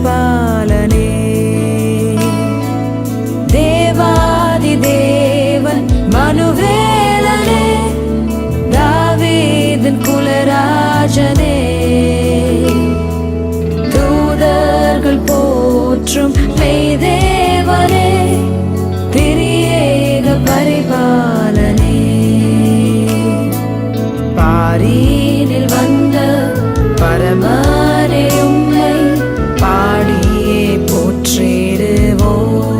பரிபாலனே. தேவாதி தேவன் மனுவேலனே, தாவீதின் குலராஜனே, தூதர்கள் போற்றும் மெய்தேவனே, திரியேக பரிபாலனே. பாரினில் வந்த பரமனே, உம்மை பாடியே போற்றிடுவோம்.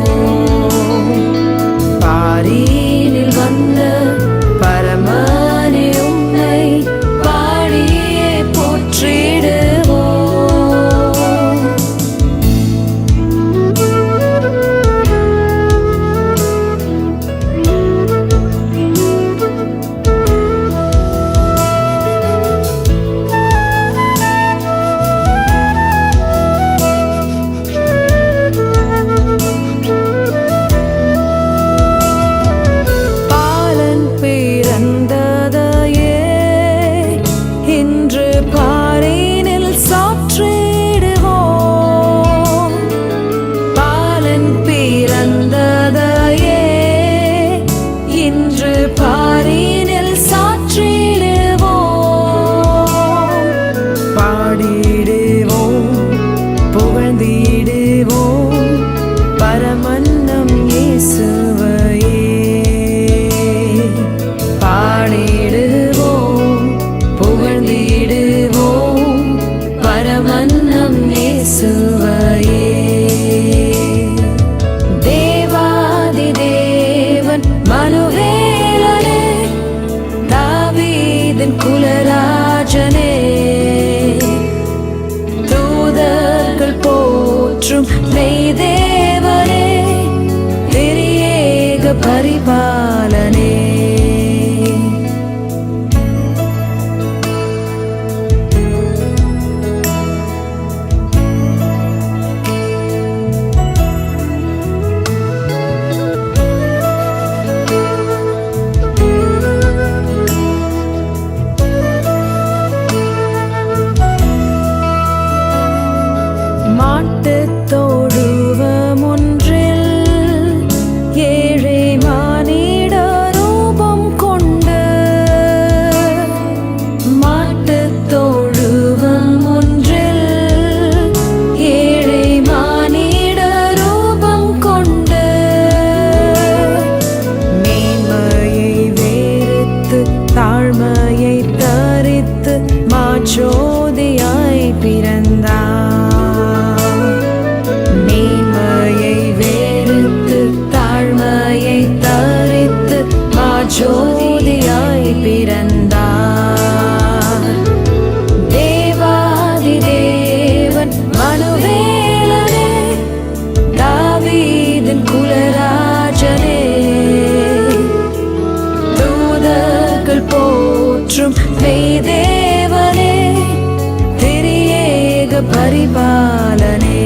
பாரினில் வந்த பரமனே, உம்மை பாடியே போற்றிடுவோம். பரமன்னம் இயேசுவையே பாடிடுவோம், புகழ்ந்திடுவோம். பரமன்னம் இயேசுவையே. தேவாதி தேவன் மனுவேலனே, தாவீதின் குலராஜனே, தூதர்கள் போற்றும் மெய்தேவனே, திரியேக பரிபாலனே. மாட்டுத் தொழுவம் ஒன்றில் ஏழை மானிட ரூபம் கொண்டு, மாட்டுத் தொழுவம் ஒன்றில் ஏழை மானிட ரூபம் கொண்டு, மேன்மையை வெறுத்து தாழ்மையை தரித்து மாச்சோதியாய் பிறந்தார். ஜோதியாய் பிறந்தார். தேவாதி தேவன் மனுவேலனே, தாவீதின் குலராஜனே, தூதர்கள் போற்றும் மெய்தேவனே, திரியேக பரிபாலனே.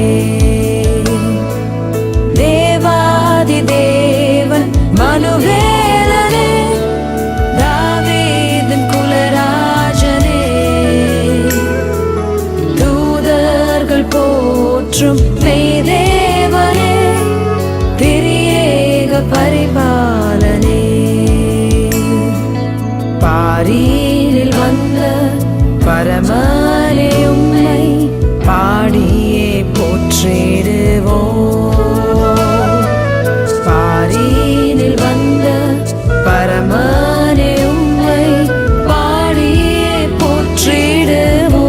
தேவாதி தேவன் மனுவேலனே, தாவீதின் குலராஜனே, தூதர்கள் போற்றும் மெய்தேவனே, திரியேக பரிபாலனே. பாரினில் வந்த பரமனே, உம்மை பாடியே போற்றிடுவோம். பாரினில் வந்த பரமனே, உம்மை பாடியே போற்றிடுவோம்.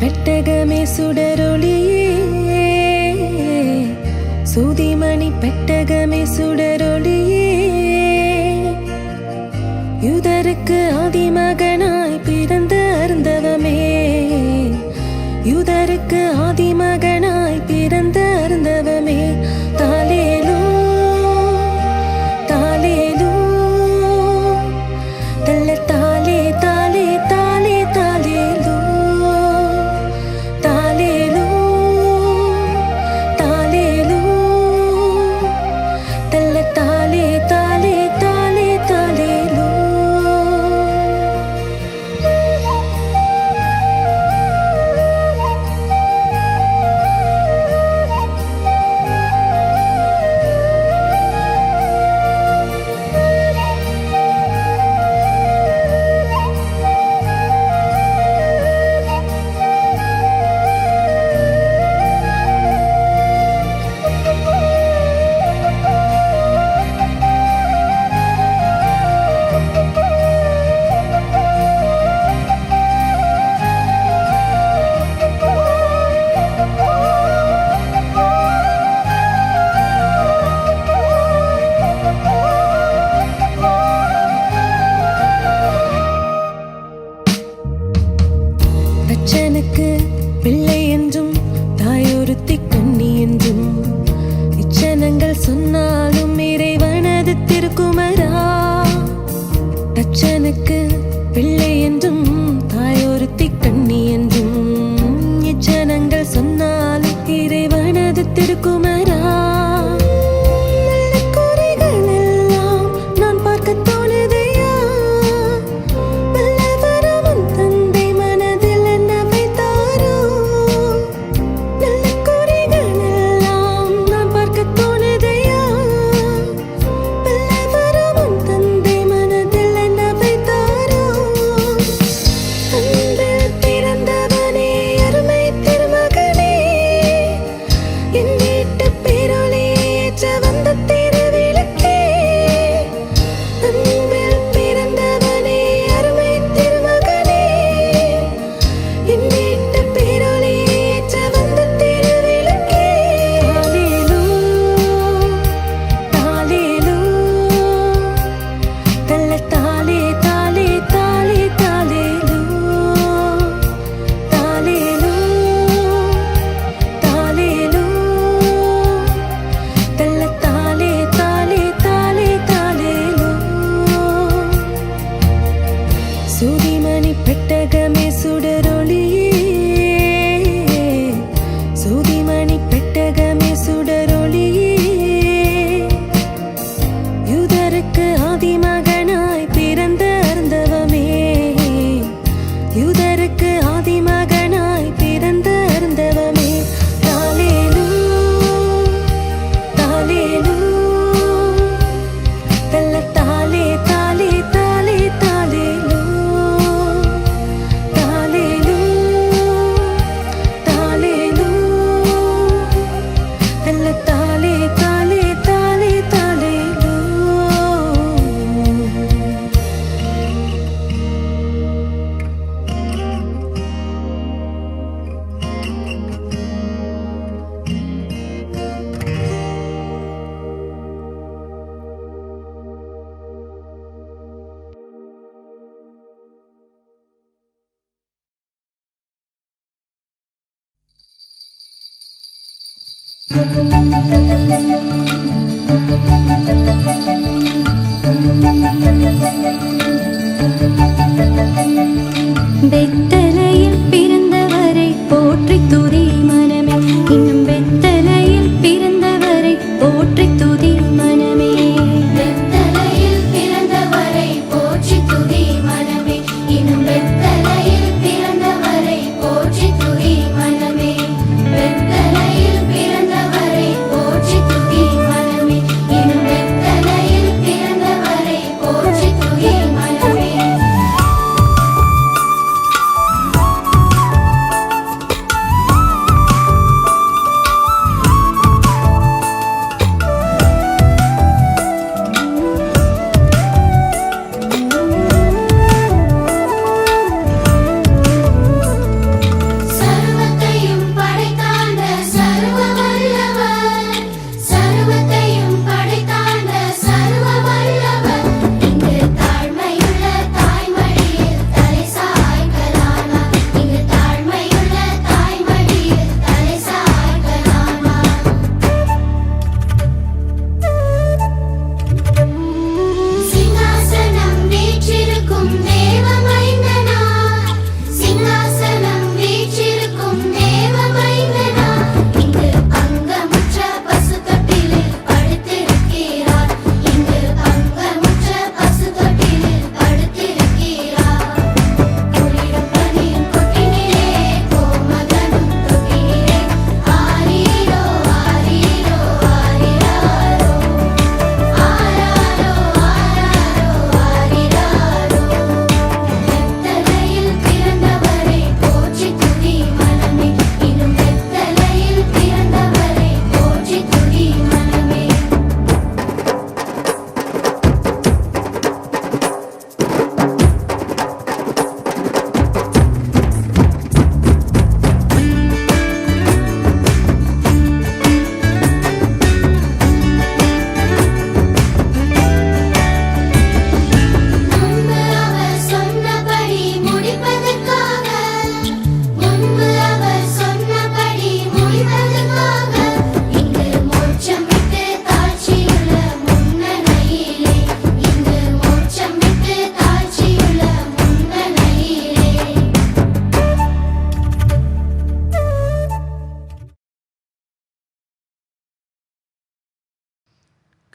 பெட்டகமே சுடரொளியே, சூதிமணி பெட்டகமே சுடரொளியே, யூதருக்கு ஆதிமகனாய் பிறந்த அருந்தவமே, யூதருக்கு ஆதிமகனாய் பிறந்த அருந்தவமே. தாலேலூ தாலேலூ தல்ல தாலே தாலே தாலே தாலேலூ தாலேலூ தாலேலூ தல்ல தாலே தாலே தாலே தாலேலூ. தச்சனுக்கு பிள்ளை என்றும் தாயொருத்தி கண்ணி என்றும் இச்சனங்கள் சொன்னாலும் இறைவனது திருக்குமரா. தச்சனுக்கு பிள்ளை என்றும் தாயொருத்தி கண்ணி என்றும் இச்சனங்கள் சொன்னாலும் இறைவனது திருக்குமரா. சூதிமணி பெட்டகமே சுடரொளியே, சூதிமணி பெட்டகமே சுடரொளியே, யூதருக்கு ஆதிமகனாய் பிறந்த அருந்தவமே, யூதருக்கு ஆதிமகனாய் பிறந்த அருந்தவமே. தாலேலூ தாலேலூ தல்ல தாலே தாலே தாலே தாலேலூ தாலேலூ தாலேலூ தல்ல தாலே தாலே தாலே தாலேலூ. வெத்தலையில் பிறந்தவரை போற்றி துதி மனமே, இன்னும் வெத்தலையில் பிறந்தவரை போற்றி துதி மனமே. வெத்தலையில் பிறந்தவரை போற்றி துதி மனமே, இன்னும் வெத்தலையில் பிறந்தவரை போற்றி துதி மனமே. வெத்தலையில் பிறந்தவரை போற்றி துதி மனமே, இன்னும் வெத்தலையில் பிறந்தவரை போற்றி துதி மனமே.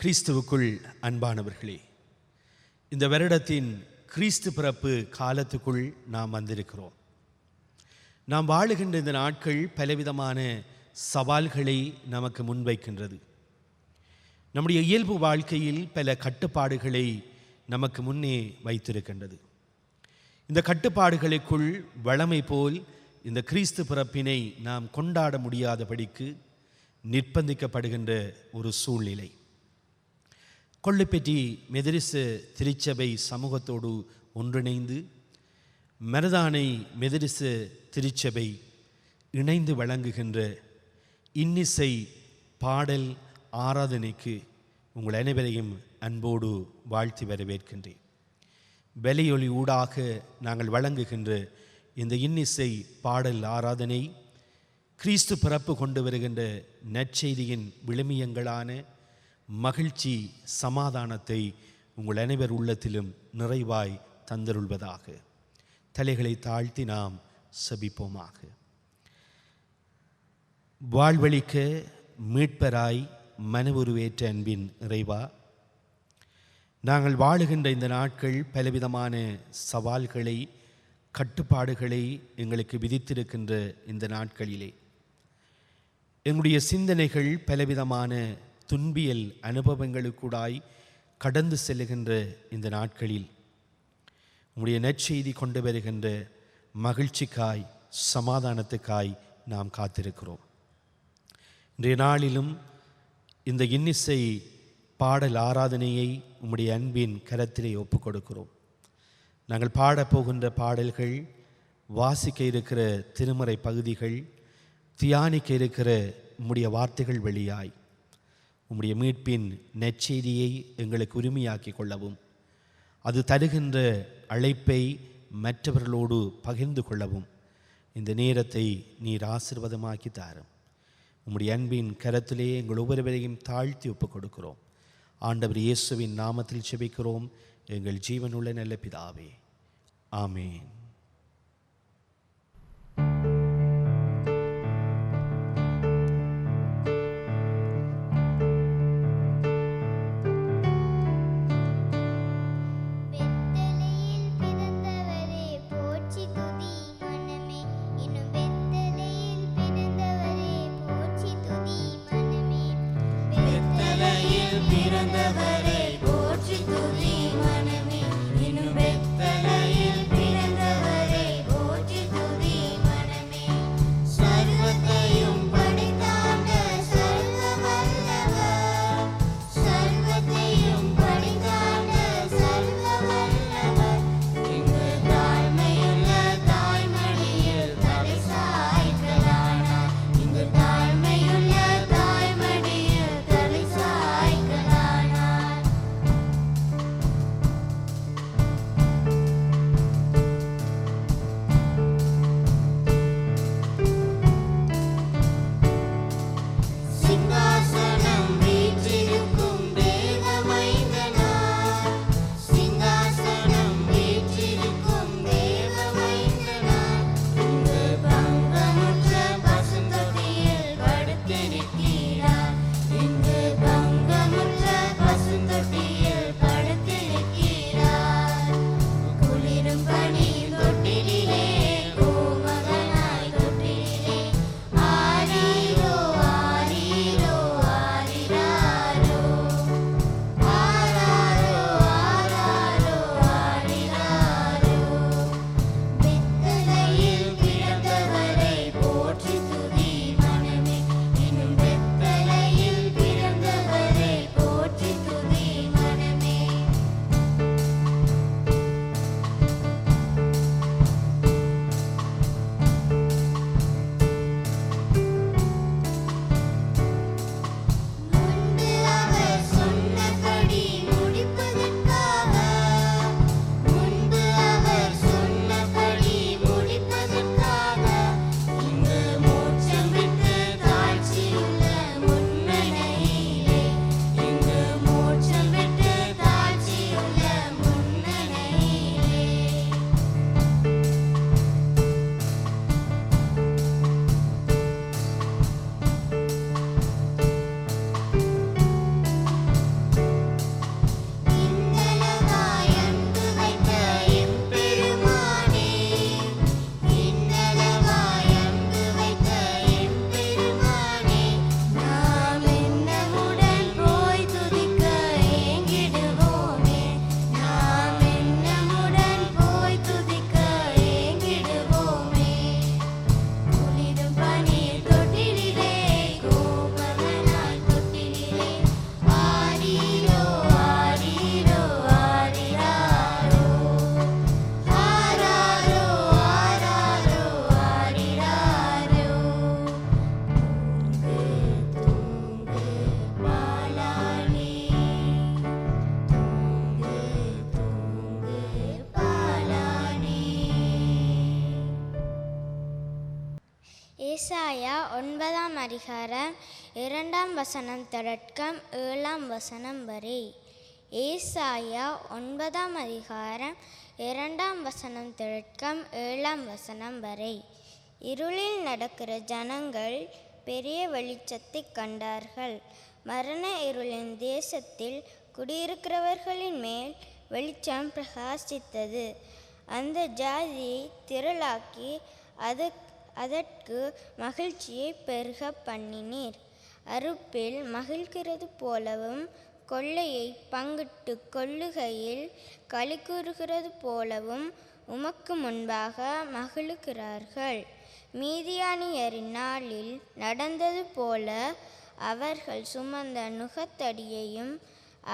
கிறிஸ்துவுக்குள் அன்பானவர்களே, இந்த வருடத்தின் கிறிஸ்து பிறப்பு காலத்துக்குள் நாம் வந்திருக்கிறோம். நாம் வாழுகின்ற இந்த நாட்கள் பலவிதமான சவால்களை நமக்கு முன்வைக்கின்றது. நம்முடைய இயல்பு வாழ்க்கையில் பல கட்டுப்பாடுகளை நமக்கு முன்னே வைத்திருக்கின்றது. இந்த கட்டுப்பாடுகளுக்குள் வழமை போல் இந்த கிறிஸ்து பிறப்பினை நாம் கொண்டாட முடியாதபடிக்கு நிர்பந்திக்கப்படுகின்ற ஒரு சூழ்நிலை. கொள்ளுப்பட்டி மெதரிசு திருச்சபை சமூகத்தோடு ஒன்றிணைந்து மருதானை மெதரிசு திருச்சபை இணைந்து வழங்குகின்ற இன்னிசை பாடல் ஆராதனைக்கு உங்கள் அனைவரையும் அன்போடு வாழ்த்தி வரவேற்கின்றேன். வெளியொலி ஊடாக நாங்கள் வழங்குகின்ற இந்த இன்னிசை பாடல் ஆராதனை கிறிஸ்து பிறப்பு கொண்டு வருகின்ற நற்செய்தியின் விழுமியங்களான மகிழ்ச்சி, சமாதானத்தை உங்கள் அனைவர் உள்ளத்திலும் நிறைவாய் தந்தருள்வதாக. தலைகளை தாழ்த்தி நாம் செபிப்போமாக. வாழ்வழிக்க மீட்பராய் மனவுருவேற்ற அன்பின் இறைவா, நாங்கள் வாழுகின்ற இந்த நாட்கள் பலவிதமான சவால்களை, கட்டுப்பாடுகளை எங்களுக்கு விதித்திருக்கின்ற இந்த நாட்களிலே எங்களுடைய சிந்தனைகள் பலவிதமான துன்பியல் அனுபவங்களுக்கூடாய் கடந்து செல்லுகின்ற இந்த நாட்களில் உம்முடைய நற்செய்தி கொண்டு வருகின்ற மகிழ்ச்சிக்காய், சமாதானத்துக்காய் நாம் காத்திருக்கிறோம். இன்றைய நாளிலும் இந்த இன்னிசை பாடல் ஆராதனையை உம்முடைய அன்பின் கரத்திலே ஒப்புக் கொடுக்கிறோம். நாங்கள் பாடப்போகின்ற பாடல்கள், வாசிக்க இருக்கிற திருமறை பகுதிகள், தியானிக்க இருக்கிற உம்முடைய வார்த்தைகள் வழியாய் உம்முடைய மீட்பின் நற்செய்தியை எங்களுக்கு உரிமையாக்கி கொள்ளவும், அது தருகின்ற அழைப்பை மற்றவர்களோடு பகிர்ந்து கொள்ளவும் இந்த நேரத்தை நீர் ஆசீர்வாதமாக்கி தாரும். உம்முடைய அன்பின் கரத்திலே எங்கள் ஒவ்வொருவரையும் தாழ்த்தி ஒப்புக் கொடுக்கிறோம். ஆண்டவர் இயேசுவின் நாமத்தில் செபிக்கிறோம் எங்கள் ஜீவனுள்ள நல்ல பிதாவே, ஆமேன். ஏசாயா 9ஆம் அதிகாரம் 2ஆம் வசனம் தொடக்கம் 7ஆம் வசனம் வரை. ஏசாயா 9ஆம் அதிகாரம் 2ஆம் வசனம் தொடக்கம் 7ஆம் வசனம் வரை. இருளில் நடக்கிற ஜனங்கள் பெரிய வெளிச்சத்தை கண்டார்கள். மரண இருளின் தேசத்தில் குடியிருக்கிறவர்களின் மேல் வெளிச்சம் பிரகாசித்தது. அந்த ஜாதியை திரளாக்கி அதற்கு மகிழ்ச்சியை பெருக பண்ணினீர். அறுப்பில் மகிழ்கிறது போலவும் கொள்ளையை பங்கிட்டு கொள்ளுகையில் களி கூறுகிறது போலவும் உமக்கு முன்பாக மகிழுகிறார்கள். மீதியானியரின் நாளில் நடந்தது போல அவர்கள் சுமந்த நுகத்தடியையும்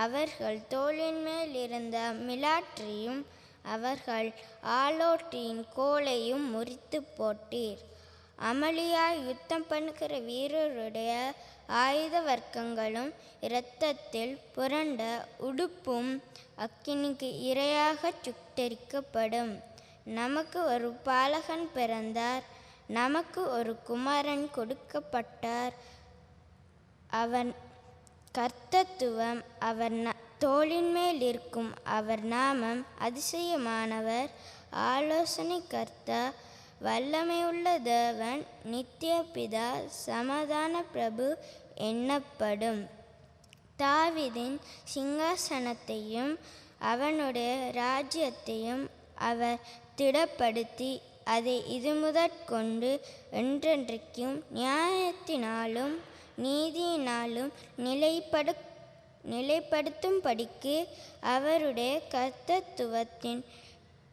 அவர்கள் தோளின் மேல் இருந்த மிலாற்றையும் அவர்கள் ஆலோட்டியின் கோலையும் முறித்து போட்டீர். அமளியாய் யுத்தம் பண்ணுகிற வீரருடைய ஆயுத வர்க்கங்களும் இரத்தத்தில் புரண்ட உடுப்பும் அக்கினிக்கு இரையாக சுட்டெரிக்கப்படும். நமக்கு ஒரு பாலகன் பிறந்தார், நமக்கு ஒரு குமாரன் கொடுக்கப்பட்டார். அவன் கர்த்தத்துவம் அவர் தோளின் மேல் இருக்கும். அவர் நாமம் அதிசயமானவர், ஆலோசனை கர்த்தா, வல்லமையுள்ள தேவன், நித்திய பிதா, சமாதான பிரபு எண்ணப்படும். தாவீதின் சிங்காசனத்தையும் அவனுடைய ராஜ்யத்தையும் அவர் திடப்படுத்தி அதை இதுமுதற்கொண்டு என்றென்றைக்கும் நியாயத்தினாலும் நீதியினாலும் நிலைப்படுத்தும்படிக்கு அவருடைய கர்த்தத்துவத்தின்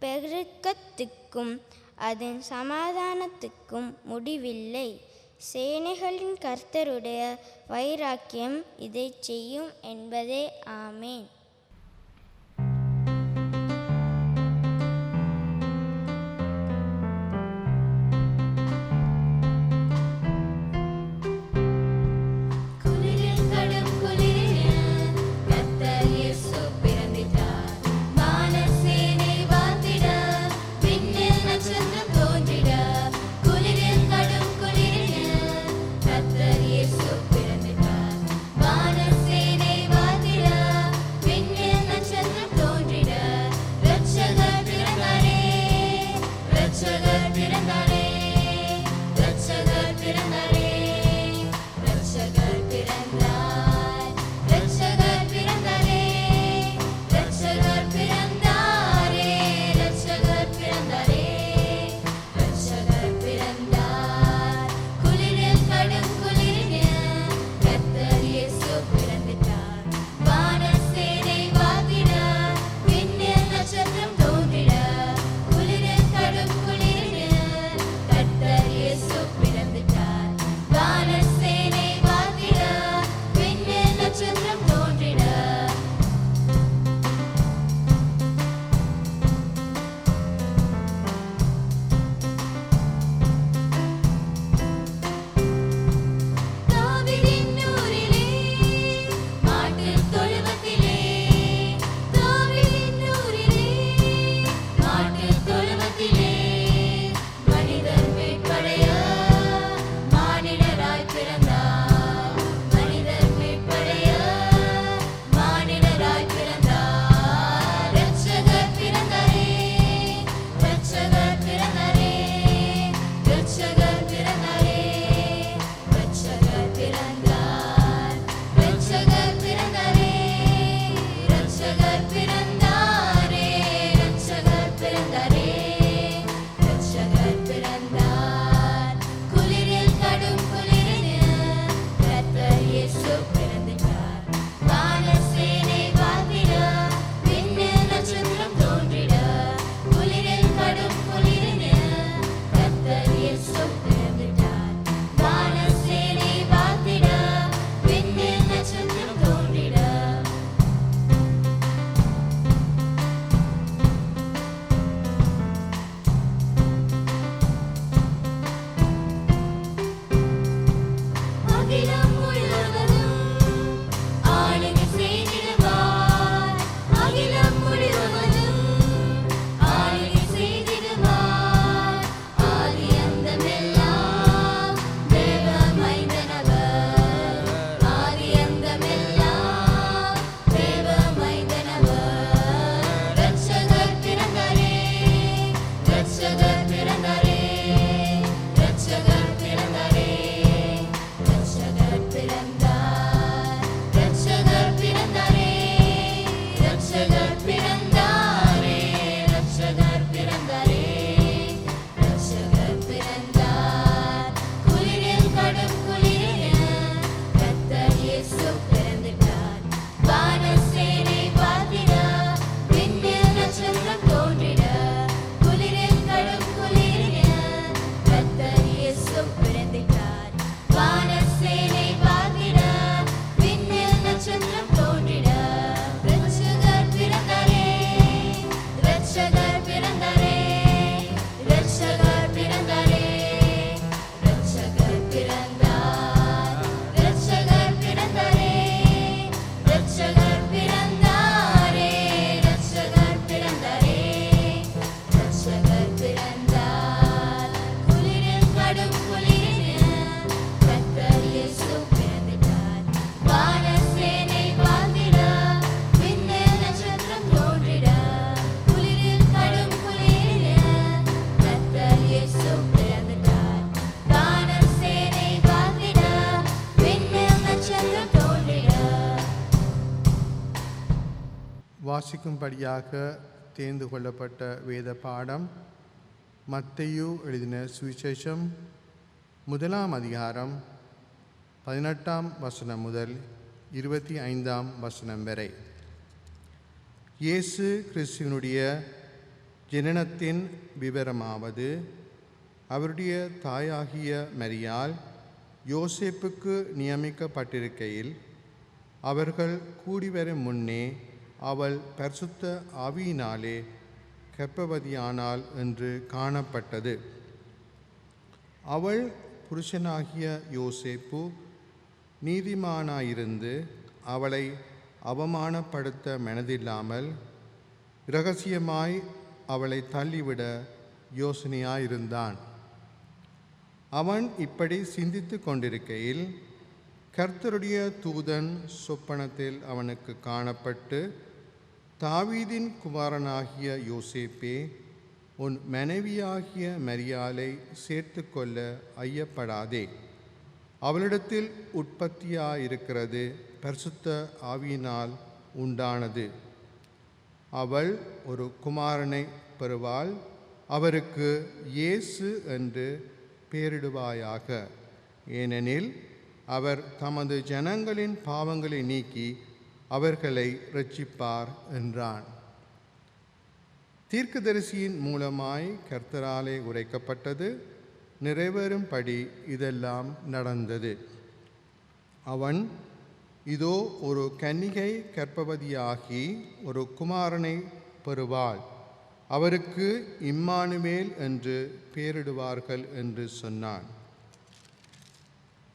பெருக்கத்துக்கும் அதன் சமாதானத்துக்கும் முடிவில்லை. சேனைகளின் கர்த்தருடைய வைராக்கியம் இதை செய்யும் என்பதே. ஆமேன். கர்த்தர் இயேசு பிறந்திட்டார். வானசேனை வாழ்த்திட வாசிக்கும்படியாக தேர்ந்து கொள்ளப்பட்ட வேத பாடம் மத்தேயு எழுதின சுவிசேஷம் 1ஆம் அதிகாரம் 18ஆம் வசனம் முதல் 25ஆம் வசனம் வரை. இயேசு கிறிஸ்துவினுடைய ஜனனத்தின் விவரமாவது, அவருடைய தாயாகிய மரியாள் யோசேப்புக்கு நியமிக்கப்பட்டிருக்கையில் அவர்கள் கூடிவரும் முன்னே அவள் பரிசுத்த ஆவியினாலே கர்ப்பவதியானாள் என்று காணப்பட்டது. அவள் புருஷனாகிய யோசேப்பு நீதிமானாயிருந்து அவளை அவமானப்படுத்த மனதில்லாமல் இரகசியமாய் அவளை தள்ளிவிட யோசனையாயிருந்தான். அவன் இப்படி சிந்தித்து கொண்டிருக்கையில் கர்த்தருடைய தூதன் சொப்பனத்தில் அவனுக்கு காணப்பட்டு, தாவீதின் குமாரனாகிய யோசேப்பே, உன் மனைவியாகிய மரியாளை சேர்த்து கொள்ள ஐயப்படாதே. அவளிடத்தில் உற்பத்தியாயிருக்கிறது பரிசுத்த ஆவியினால் உண்டானது. அவள் ஒரு குமாரனை பெறுவாள். அவருக்கு இயேசு என்று பெயரிடுவாயாக. ஏனெனில் அவர் தமது ஜனங்களின் பாவங்களை நீக்கி அவர்களை இரட்சிப்பார் என்றான். தீர்க்கதரிசியின் மூலமாய் கர்த்தராலே உரைக்கப்பட்டது நிறைவேறும்படி இதெல்லாம் நடந்தது. அவன், இதோ ஒரு கன்னிகை கர்ப்பவதியாகி ஒரு குமாரனை பெறுவாள். அவருக்கு இம்மானுவேல் என்று பெயரிடுவார்கள் என்று சொன்னான்.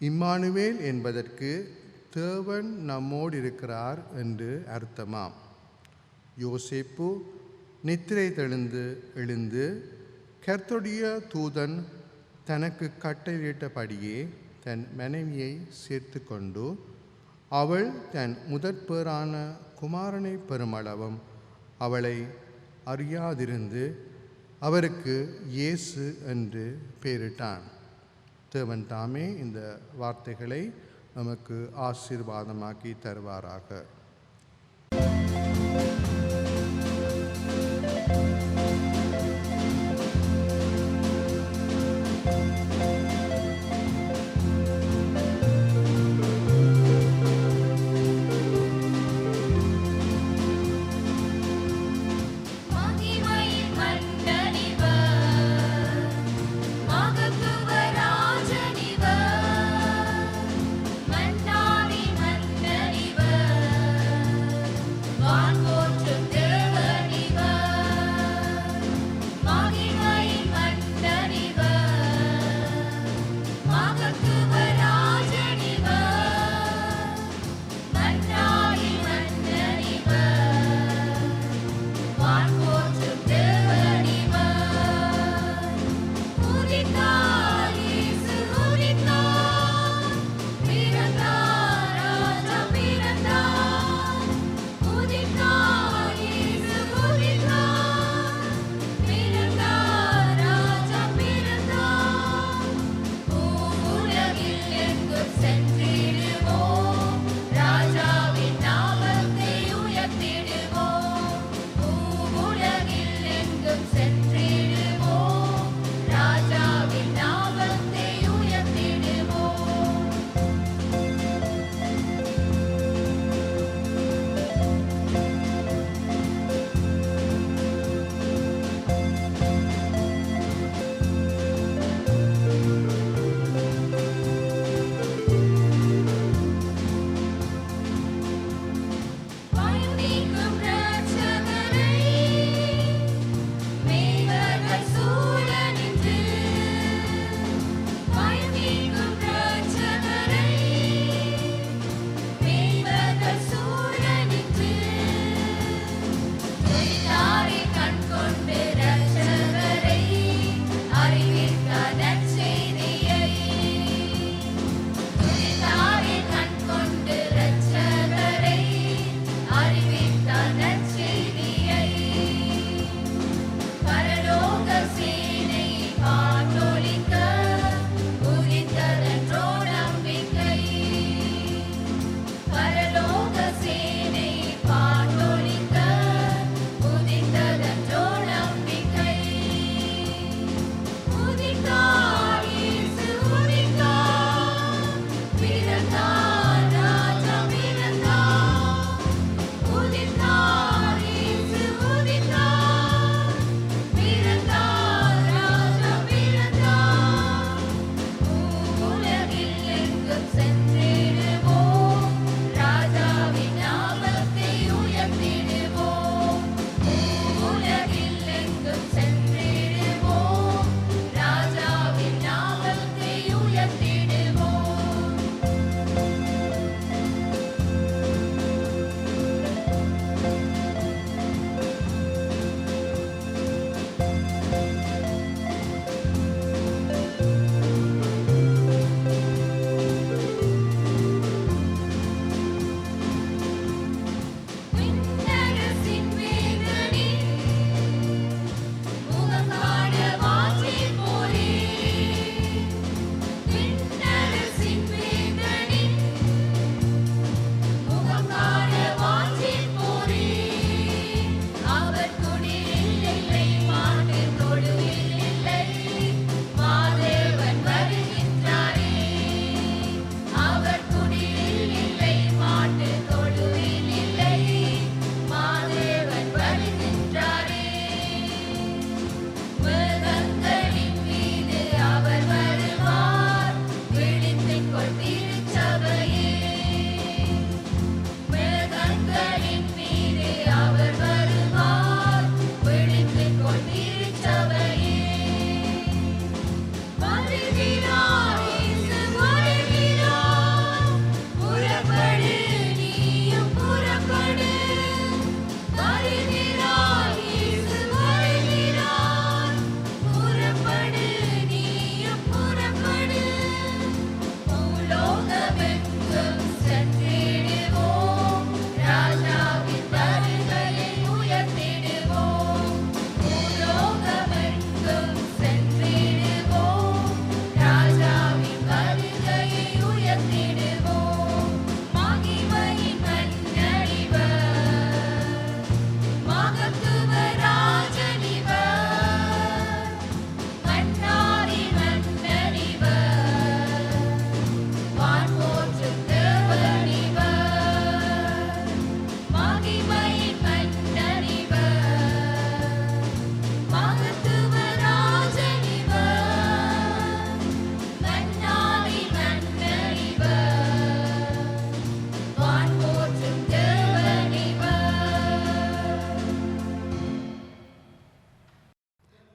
இம்மானுவேல் என்பதற்கு தேவன் நம்மோடு இருக்கிறார் என்று அர்த்தமாம். யோசேப்பு நித்திரை தெளிந்து எழுந்து கர்த்தருடைய தூதன் தனக்கு கட்டளையிட்டபடியே தன் மனைவியை சேர்த்து கொண்டு அவள் தன் முதற்பேறான குமாரனை பெருமளவும் அவளை அறியாதிருந்து அவருக்கு இயேசு என்று பெயரிட்டான். தேவன் தாமே இந்த வார்த்தைகளை நமக்கு ஆசீர்வாதமாக்கி தருவாராக.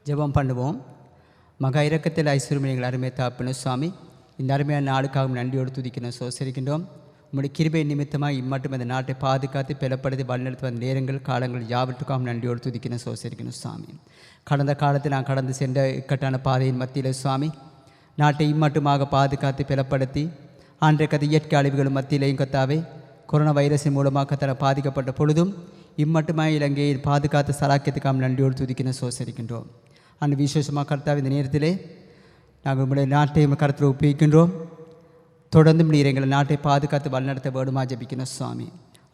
ஜெபம் பண்ணுவோம். மகா இரக்கத்தில் ஐஸ்வர்யம் எங்கள் அருமை தாப்பனு சுவாமி, இந்த அருமையான நாளுக்காக நன்றியோடு துதிக்கணும் சோசரிக்கின்றோம். உங்களுடைய கிருபை நிமித்தமாக இம்மட்டும் இந்த நாட்டை பாதுகாத்து பெலப்படுத்தி வழிநடத்தி வந்த நேரங்கள் காலங்கள் யாவற்றுக்காக நன்றியோடு துதிக்கணும் சோசரிக்கணும் சுவாமி. கடந்த காலத்தில் நான் கடந்து சென்ற இக்கட்டான பாதையின் மத்தியில் சுவாமி நாட்டை இம்மட்டுமாக பாதுகாத்து பெலப்படுத்தி ஆன்றைய கதை இயற்கை அழிவுகளும் மத்தியிலேயும் கத்தாவே கொரோனா வைரஸின் மூலமாக கத்தனை பாதிக்கப்பட்ட பொழுதும் இம்மட்டுமாக இலங்கையை பாதுகாத்து சலாக்கியத்துக்காக நன்றியோடு துதிக்கணும் சோசரிக்கின்றோம். அந்த விசேஷமாக கர்த்தாவே இந்த நேரத்திலே நாங்கள் உங்களுடைய நாட்டை கருத்தில் ஒப்புவிக்கின்றோம். தொடர்ந்து நீர் எங்களை நாட்டை பாதுகாத்து வழிநடத்த வேண்டுமா ஜெபிக்கணும் சுவாமி.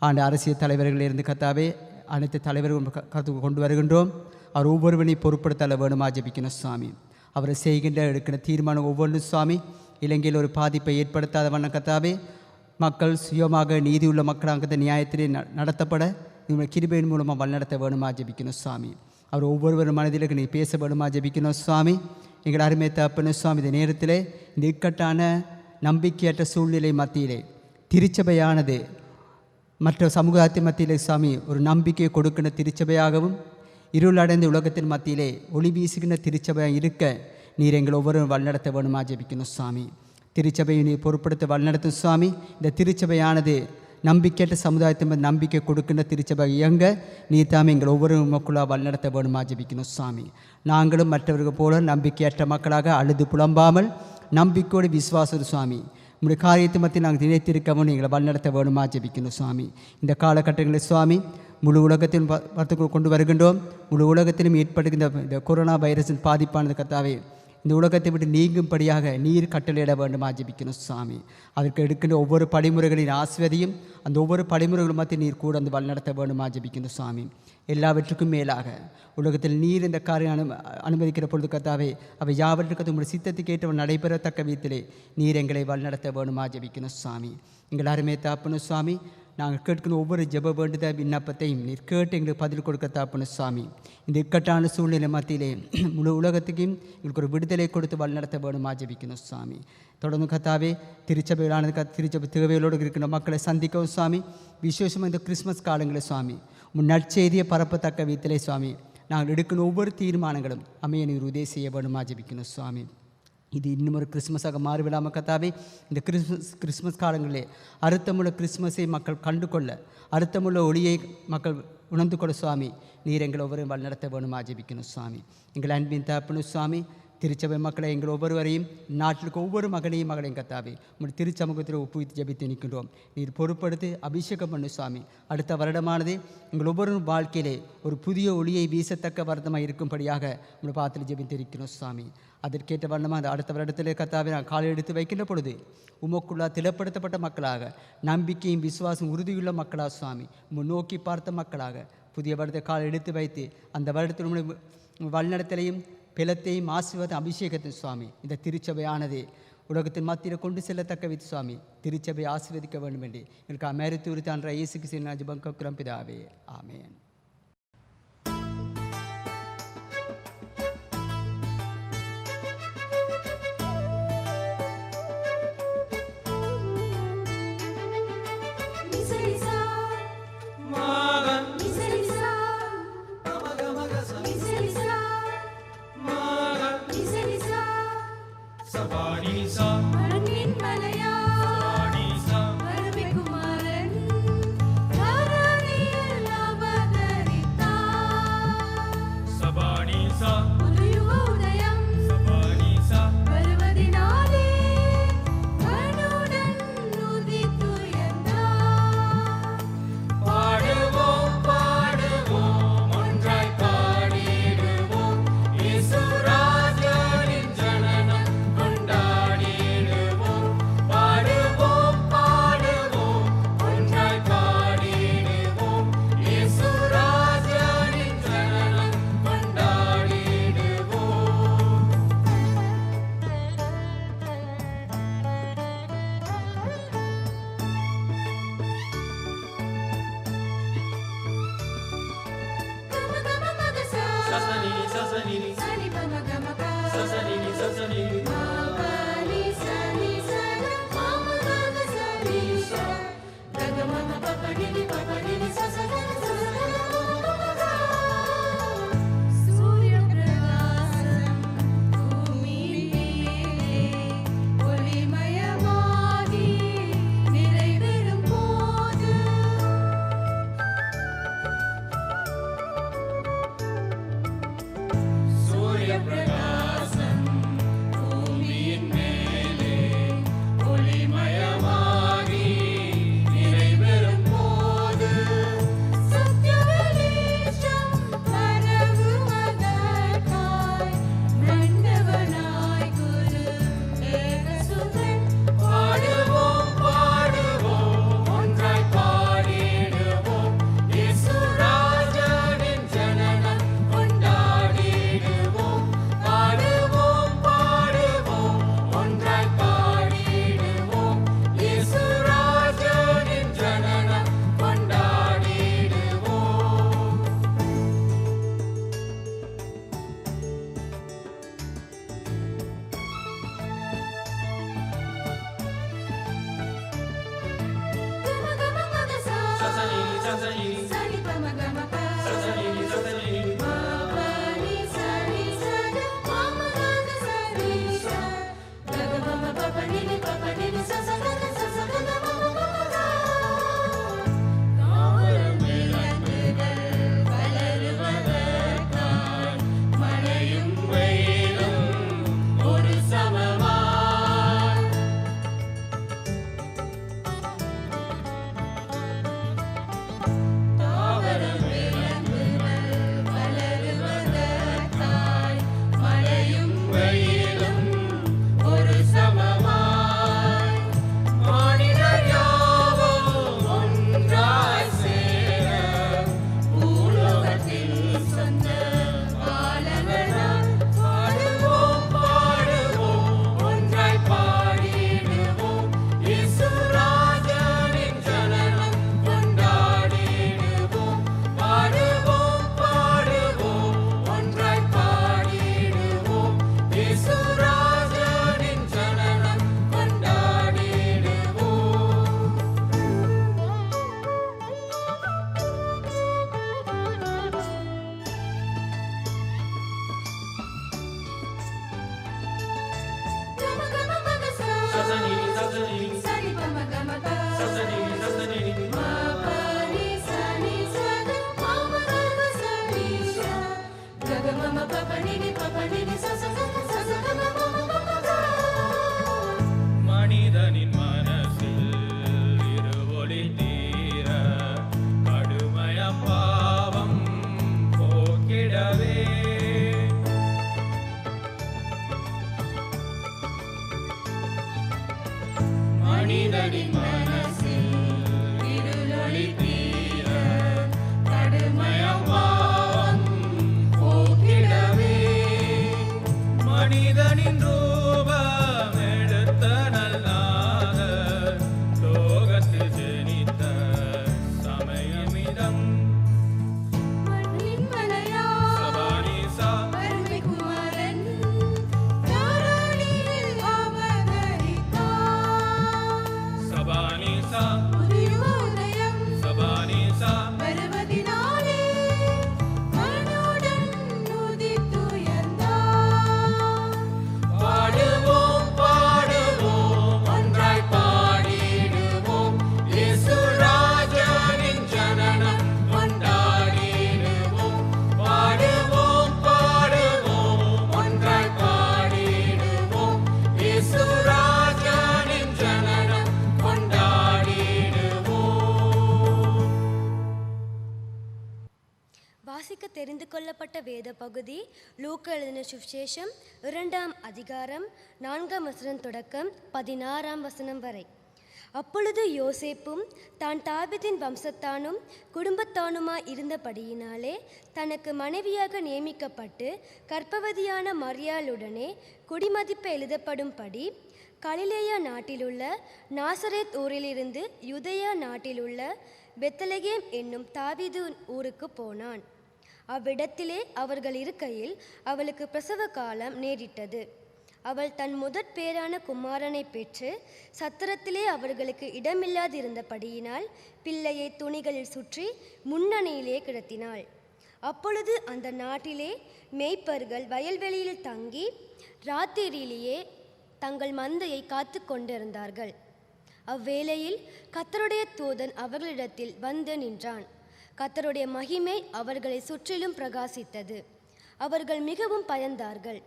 ஆண்டு அரசியல் தலைவர்களிலிருந்து கர்த்தாவே அனைத்து தலைவர்களும் கருத்துக்கு கொண்டு வருகின்றோம். அவர் ஒவ்வொருவனையும் பொறுப்படுத்த வேண்டுமா ஜெபிக்கணும் சுவாமி. அவரை செய்கின்ற எடுக்கிற தீர்மானம் ஒவ்வொன்றும் சுவாமி இலங்கையில் ஒரு பாதிப்பை ஏற்படுத்தாத வண்ணம் கர்த்தாவே மக்கள் சுயமாக நீதியுள்ள மக்களாக நியாயத்திலே நடத்தப்பட இவங்களுடைய கிருபையின் மூலமாக வழிநடத்த வேணுமா ஜெபிக்கணும் சுவாமி. அவர் ஒவ்வொருவரும் மனதிலுக்கு நீ பேச வேணுமா ஜெபிக்கணும் சுவாமி. எங்கள் அருமை தகப்பனே சுவாமி இந்த நேரத்தில் இந்த இக்கட்டான நம்பிக்கையற்ற சூழ்நிலை மத்தியிலே திருச்சபையானது மற்ற சமூகத்தின் மத்தியிலே சுவாமி ஒரு நம்பிக்கையை கொடுக்கின்ற திருச்சபையாகவும் இருளடைந்த உலகத்தின் மத்தியிலே ஒளி வீசுகின்ற திருச்சபையாக இருக்க நீர் எங்கள் ஒவ்வொருவரும் வழிநடத்த வேணுமா ஜெபிக்கணும் சுவாமி. திருச்சபையை நீர் பொறுப்படுத்த வழிநடத்தும் சுவாமி. இந்த திருச்சபையானது நம்பிக்கையற்ற சமுதாயத்தின் நம்பிக்கை கொடுக்கின்ற திருச்சபை இயங்க நீர் தாமே எங்கள் ஒவ்வொரு மக்களாக வழிநடத்த வேணுமா ஜெபிக்கணும் சுவாமி. நாங்களும் மற்றவர்கள் போல நம்பிக்கையற்ற மக்களாக அழுது புலம்பாமல் நம்பிக்கையோடு விசுவாசம் சுவாமி உங்களுடைய காரியத்தை மத்தியில் நாங்கள் நினைத்திருக்கவும் எங்களை வழிநடத்த வேணுமா ஜெபிக்கணும் சுவாமி. இந்த காலகட்டங்களில் சுவாமி முழு உலகத்திலும் பார்த்து கொண்டு வருகின்றோம். முழு உலகத்திலும் ஏற்படுகின்ற இந்த கொரோனா வைரஸின் பாதிப்பானது கர்த்தாவே இந்த உலகத்தை விட்டு நீங்கும்படியாக நீர் கட்டளையிட வேண்டுமா ஜெபிக்கணும் சுவாமி. அதற்கு எடுக்கின்ற ஒவ்வொரு படிமுறைகளின் ஆசிர்வதியும் அந்த ஒவ்வொரு படிமுறைகளும் மத்திய நீர் கூட அந்த வழிநடத்த வேண்டுமா ஜெபிக்கணும் சுவாமி. எல்லாவற்றுக்கும் மேலாக உலகத்தில் நீர் இந்த காரியம் அனுமதிக்கிற பொழுது கர்த்தாவே அவை யாவற்றுக்கும் உங்களுடைய சித்தத்துக்கு ஏற்றவர் நடைபெறத்தக்க விதத்திலே நீர் எங்களை வழிநடத்த வேண்டுமா ஜெபிக்கணும் சுவாமி. எங்கள் அருமை தாப்பனும் சுவாமி நாங்கள் கேட்கணும் ஒவ்வொரு ஜெப வேண்டுத விண்ணப்பத்தையும் நீர் கேட்டு எங்களுக்கு பதில் கொடுக்க தாப்பனும் சுவாமி. இந்த இக்கட்டான சூழ்நிலை மத்தியிலே முழு உலகத்துக்கும் எங்களுக்கு ஒரு விடுதலை கொடுத்து வழிநடத்த வேணுமா ஜெபிக்கணும் சுவாமி. தொடர்ந்து கத்தாவே திருச்சபையிலானது திருச்சபை தேவைகளோடு இருக்கிற மக்களை சந்திக்கவும் சுவாமி. விசேஷமாக இந்த கிறிஸ்மஸ் காலங்களில் சுவாமி உன் நற்செய்தியை பரப்பத்தக்க விதத்திலே சுவாமி நாங்கள் எடுக்கணும் ஒவ்வொரு தீர்மானங்களும் அமைய நீர் உதவி செய்ய வேணுமா ஜெபிக்கணும் சுவாமி. இது இன்னும் ஒரு கிறிஸ்மஸாக மாறிவிடாமல் கத்தாவே இந்த கிறிஸ்மஸ் காலங்களிலே அர்த்தமுள்ள கிறிஸ்மஸை மக்கள் கண்டு கொள்ள அர்த்தமுள்ள ஒளியை மக்கள் உணர்ந்து கொள்ள சுவாமி நீர் எங்கள் ஒவ்வொரு வழிநடத்த வேணுமா ஜெபிக்கணும் சுவாமி. எங்கள் அன்பின் தகப்பனும் சுவாமி திருச்சபை மக்களை எங்கள் ஒவ்வொருவரையும் நாட்டிற்கு ஒவ்வொரு மகனையும் மகளையும் கத்தாவே உங்கள் திருச்சமூகத்தில் ஒப்புவித்து ஜெபித்து நிற்கின்றோம். நீர் பொறுப்படுத்தி அபிஷேகம் பண்ணு சுவாமி. அடுத்த வருடமானது எங்கள் ஒவ்வொரு வாழ்க்கையிலே ஒரு புதிய ஒளியை வீசத்தக்க வருடமாக இருக்கும்படியாக உங்கள் பாத்தில் ஜெபித்து இருக்கிறோம் சுவாமி. அதற்கேற்ற வண்ணமாக அந்த அடுத்த வருடத்திலே கத்தாவே நான் காலை எடுத்து வைக்கின்ற பொழுது உமக்குள்ளாக திடப்படுத்தப்பட்ட மக்களாக நம்பிக்கையும் விசுவாசம் உறுதியுள்ள மக்களாக சுவாமி முன்னோக்கி பார்த்த மக்களாக புதிய வருடத்தை காலை எடுத்து வைத்து அந்த வருடத்தில் வழிநடத்தலையும் பிளத்தையும் ஆசீர்வாதம் அபிஷேகத்தின் சுவாமி இந்த திருச்சபையானது உலகத்தின் மத்தியில் கொண்டு செல்லத்தக்க வித்து சுவாமி திருச்சபை ஆசீர்வதிக்க வேண்டும் என்று எங்களுக்கு அமெரித்து உரித்தான்ற இயேசுக்கு சின்ன ஜெபம் பிதாவே ஆமேன். மனிதனின் மனசில் இருவொளி தீர கடுமைய பாவம் போக்கிடவே மனிதனின் மனசில் இருளொளி தீர கடுமைய பாவம் போக்கிடவே மனிதனின் ரூபம் எடுத்த நல்நாதர் லோகத்தில் ஜனித்த சமயமிதம் சபானிசா சபானிசா சபானிசா பாடுவோம் பாடுவோம் ஒன்றாய் பாடிடுவோம் இயேசு ராஜனின் ஜனனம் கொண்டாடிடுவோம் பாடுவோம் பாடுவோம் ஒன்றாய் பாடிடுவோம் இயேசு ராஜனின் ஜனனம் கொண்டாடிடுவோம். வாசிக்க தெரிந்து கொள்ளப்பட்ட வேத பகுதி லூக்கா எழுதின சுவிசேஷம் 2ஆம் அதிகாரம் 4ஆம் வசனம் தொடக்கம் 16ஆம் வசனம் வரை. அப்பொழுது யோசேப்பும் தான் தாவீதின் வம்சத்தானும் குடும்பத்தானுமாய் இருந்தபடியினாலே தனக்கு மனைவியாக நியமிக்கப்பட்டு கர்ப்பவதியான மரியாளுடனே குடிமதிப்பு எழுதப்படும்படி கலிலேயா நாட்டிலுள்ள நாசரேத் ஊரிலிருந்து யூதேயா நாட்டிலுள்ள பெத்லகேம் என்னும் தாவீது ஊருக்கு போனான். அவ்விடத்திலே அவர்கள் இருக்கையில் அவளுக்கு பிரசவ காலம் நேரிட்டது. அவள் தன் முதற் பேரான குமாரனை பெற்று சத்திரத்திலே அவர்களுக்கு இடமில்லாதிருந்தபடியினால் பிள்ளையை துணிகளில் சுற்றி முன்னணியிலே கிடத்தினாள். அப்பொழுது அந்த நாட்டிலே மேய்ப்பர்கள் வயல்வெளியில் தங்கி ராத்திரியிலேயே தங்கள் மந்தையை காத்து கொண்டிருந்தார்கள். அவ்வேளையில் கர்த்தருடைய தூதன் அவர்களிடத்தில் வந்து நின்றான். கர்த்தருடைய மகிமை அவர்களை சுற்றிலும் பிரகாசித்தது. அவர்கள் மிகவும் பயந்தார்கள்.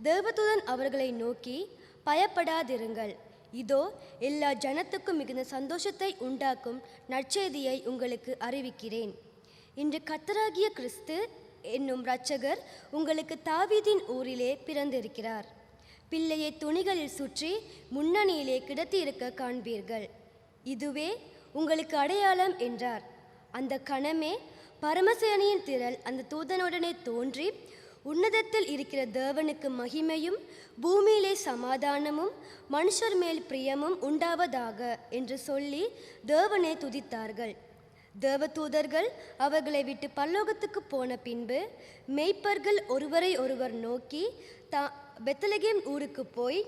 தேவதூதன் அவர்களை நோக்கி, பயப்படாதிருங்கள், இதோ எல்லா ஜனத்துக்கும் மிகுந்த சந்தோஷத்தை உண்டாக்கும் நற்செய்தியை உங்களுக்கு அறிவிக்கிறேன். இன்று கர்த்தராகிய கிறிஸ்து என்னும் இரட்சகர் உங்களுக்கு தாவீதின் ஊரிலே பிறந்திருக்கிறார். பிள்ளையை துணிகளில் சுற்றி முன்னணியிலே கிடத்தியிருக்க காண்பீர்கள். இதுவே உங்களுக்கு அடையாளம் என்றார். அந்த கணமே பரமசேனையின் திரள் அந்த தூதனுடனே தோன்றி, உன்னதத்தில் இருக்கிற தேவனுக்கு மகிமையும் பூமியிலே சமாதானமும் மனுஷர் மேல் பிரியமும் உண்டாவதாக என்று சொல்லி தேவனை துதித்தார்கள். தேவதூதர்கள் அவர்களை விட்டு பரலோகத்துக்கு போன பின்பு மேய்ப்பர்கள் ஒருவரை ஒருவர் நோக்கி, பெத்லகேம் ஊருக்கு போய்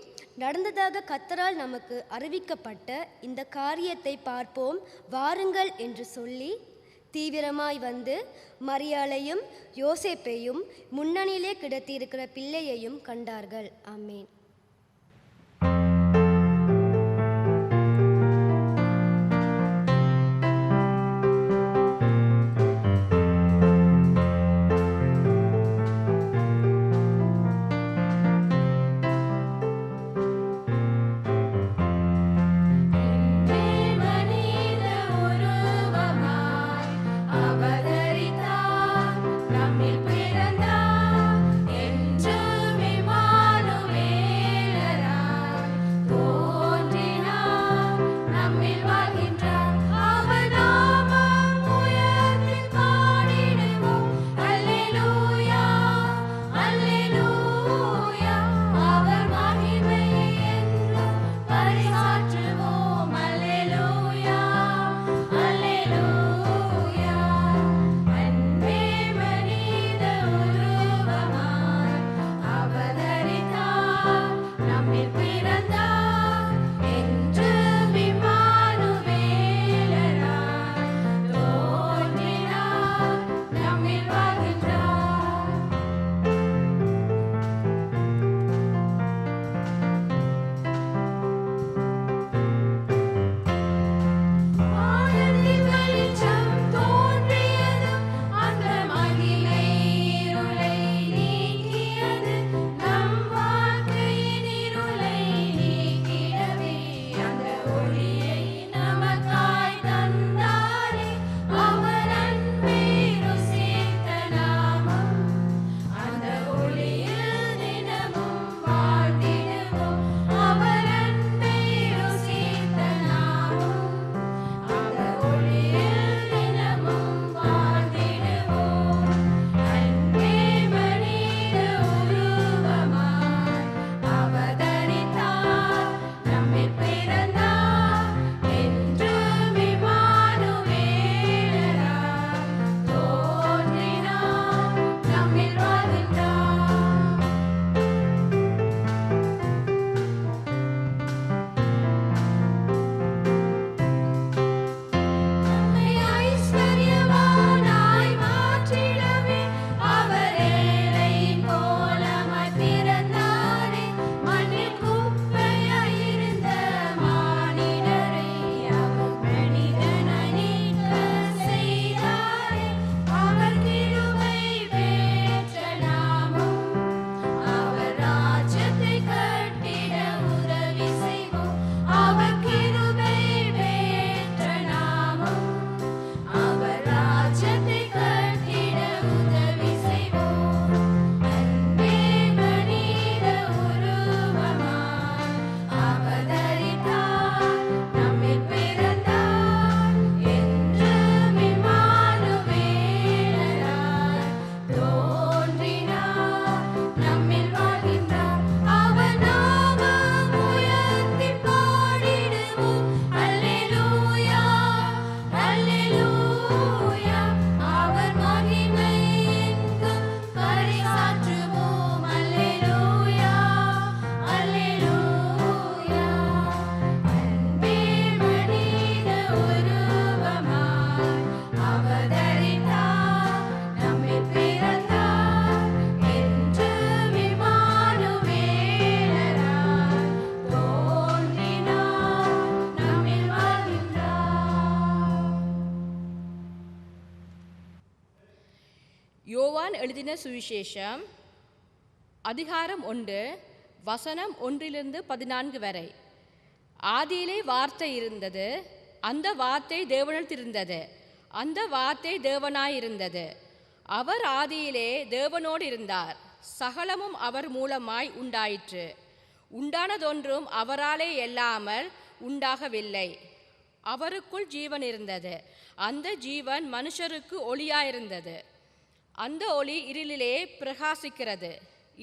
நடந்ததாக கர்த்தரால் நமக்கு அறிவிக்கப்பட்ட இந்த காரியத்தை பார்ப்போம் வாருங்கள் என்று சொல்லி தீவிரமாய் வந்து மரியாளையும் யோசேப்பையும் முன்னணியிலே கிடத்தியிருக்கிற பிள்ளையையும் கண்டார்கள். ஆமேன். யோவான் எழுதின சுவிசேஷம் அதிகாரம் 1 வசனம் 1-14 வரை. ஆதியிலே வார்த்தை இருந்தது, அந்த வார்த்தை தேவனிடத்திலிருந்தது, அந்த வார்த்தை தேவனாயிருந்தது. அவர் ஆதியிலே தேவனோடு இருந்தார். சகலமும் அவர் மூலமாய் உண்டாயிற்று. உண்டானதொன்றும் அவராலே இல்லாமல் உண்டாகவில்லை. அவருக்குள் ஜீவன் இருந்தது. அந்த ஜீவன் மனுஷருக்கு ஒளியாயிருந்தது. அந்த ஒளி இருளிலே பிரகாசிக்கிறது.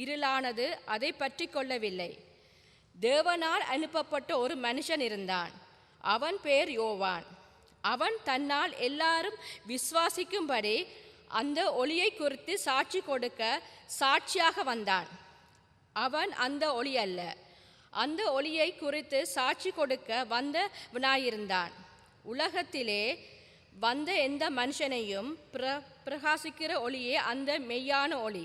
இருளானது அதை பற்றி கொள்ளவில்லை. தேவனால் அனுப்பப்பட்ட ஒரு மனுஷன் இருந்தான். அவன் பேர் யோவான். அவன் தன்னால் எல்லாரும் விசுவாசிக்கும்படி அந்த ஒளியை குறித்து சாட்சி கொடுக்க சாட்சியாக வந்தான். அவன் அந்த ஒளி அல்ல, அந்த ஒளியை குறித்து சாட்சி கொடுக்க வந்தவனாயிருந்தான். உலகத்திலே வந்த எந்த மனுஷனையும் பிரகாசிக்கிற ஒளியே அந்த மெய்யான ஒளி.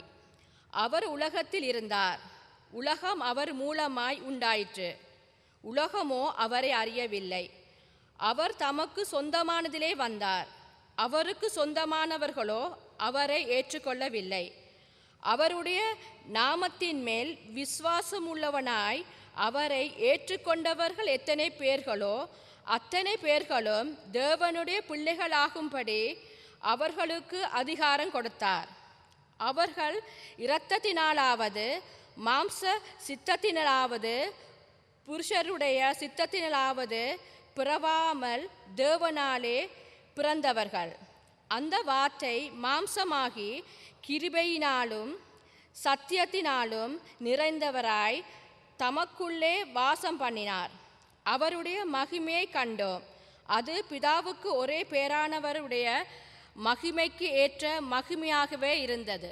அவர் உலகத்தில் இருந்தார். உலகம் அவர் மூலமாய் உண்டாயிற்று. உலகமோ அவரை அறியவில்லை. அவர் தமக்கு சொந்தமானதிலே வந்தார். அவருக்கு சொந்தமானவர்களோ அவரை ஏற்றுக்கொள்ளவில்லை. அவருடைய நாமத்தின் மேல் விசுவாசமுள்ளவனாய் அவரை ஏற்றுக்கொண்டவர்கள் எத்தனை பேர்களோ அத்தனை பேர்களும் தேவனுடைய பிள்ளைகளாகும்படி அவர்களுக்கு அதிகாரம் கொடுத்தார். அவர்கள் இரத்தத்தினாலாவது மாம்ச சித்தத்தினாலாவது புருஷருடைய சித்தத்தினாலாவது பிறவாமல் தேவனாலே பிறந்தவர்கள். அந்த வார்த்தை மாம்சமாகி கிருபையினாலும் சத்தியத்தினாலும் நிறைந்தவராய் தமக்குள்ளே வாசம் பண்ணினார். அவருடைய மகிமையை கண்டோம். அது பிதாவுக்கு ஒரே பேரானவருடைய மகிமைக்கு ஏற்ற மகிமையாகவே இருந்தது.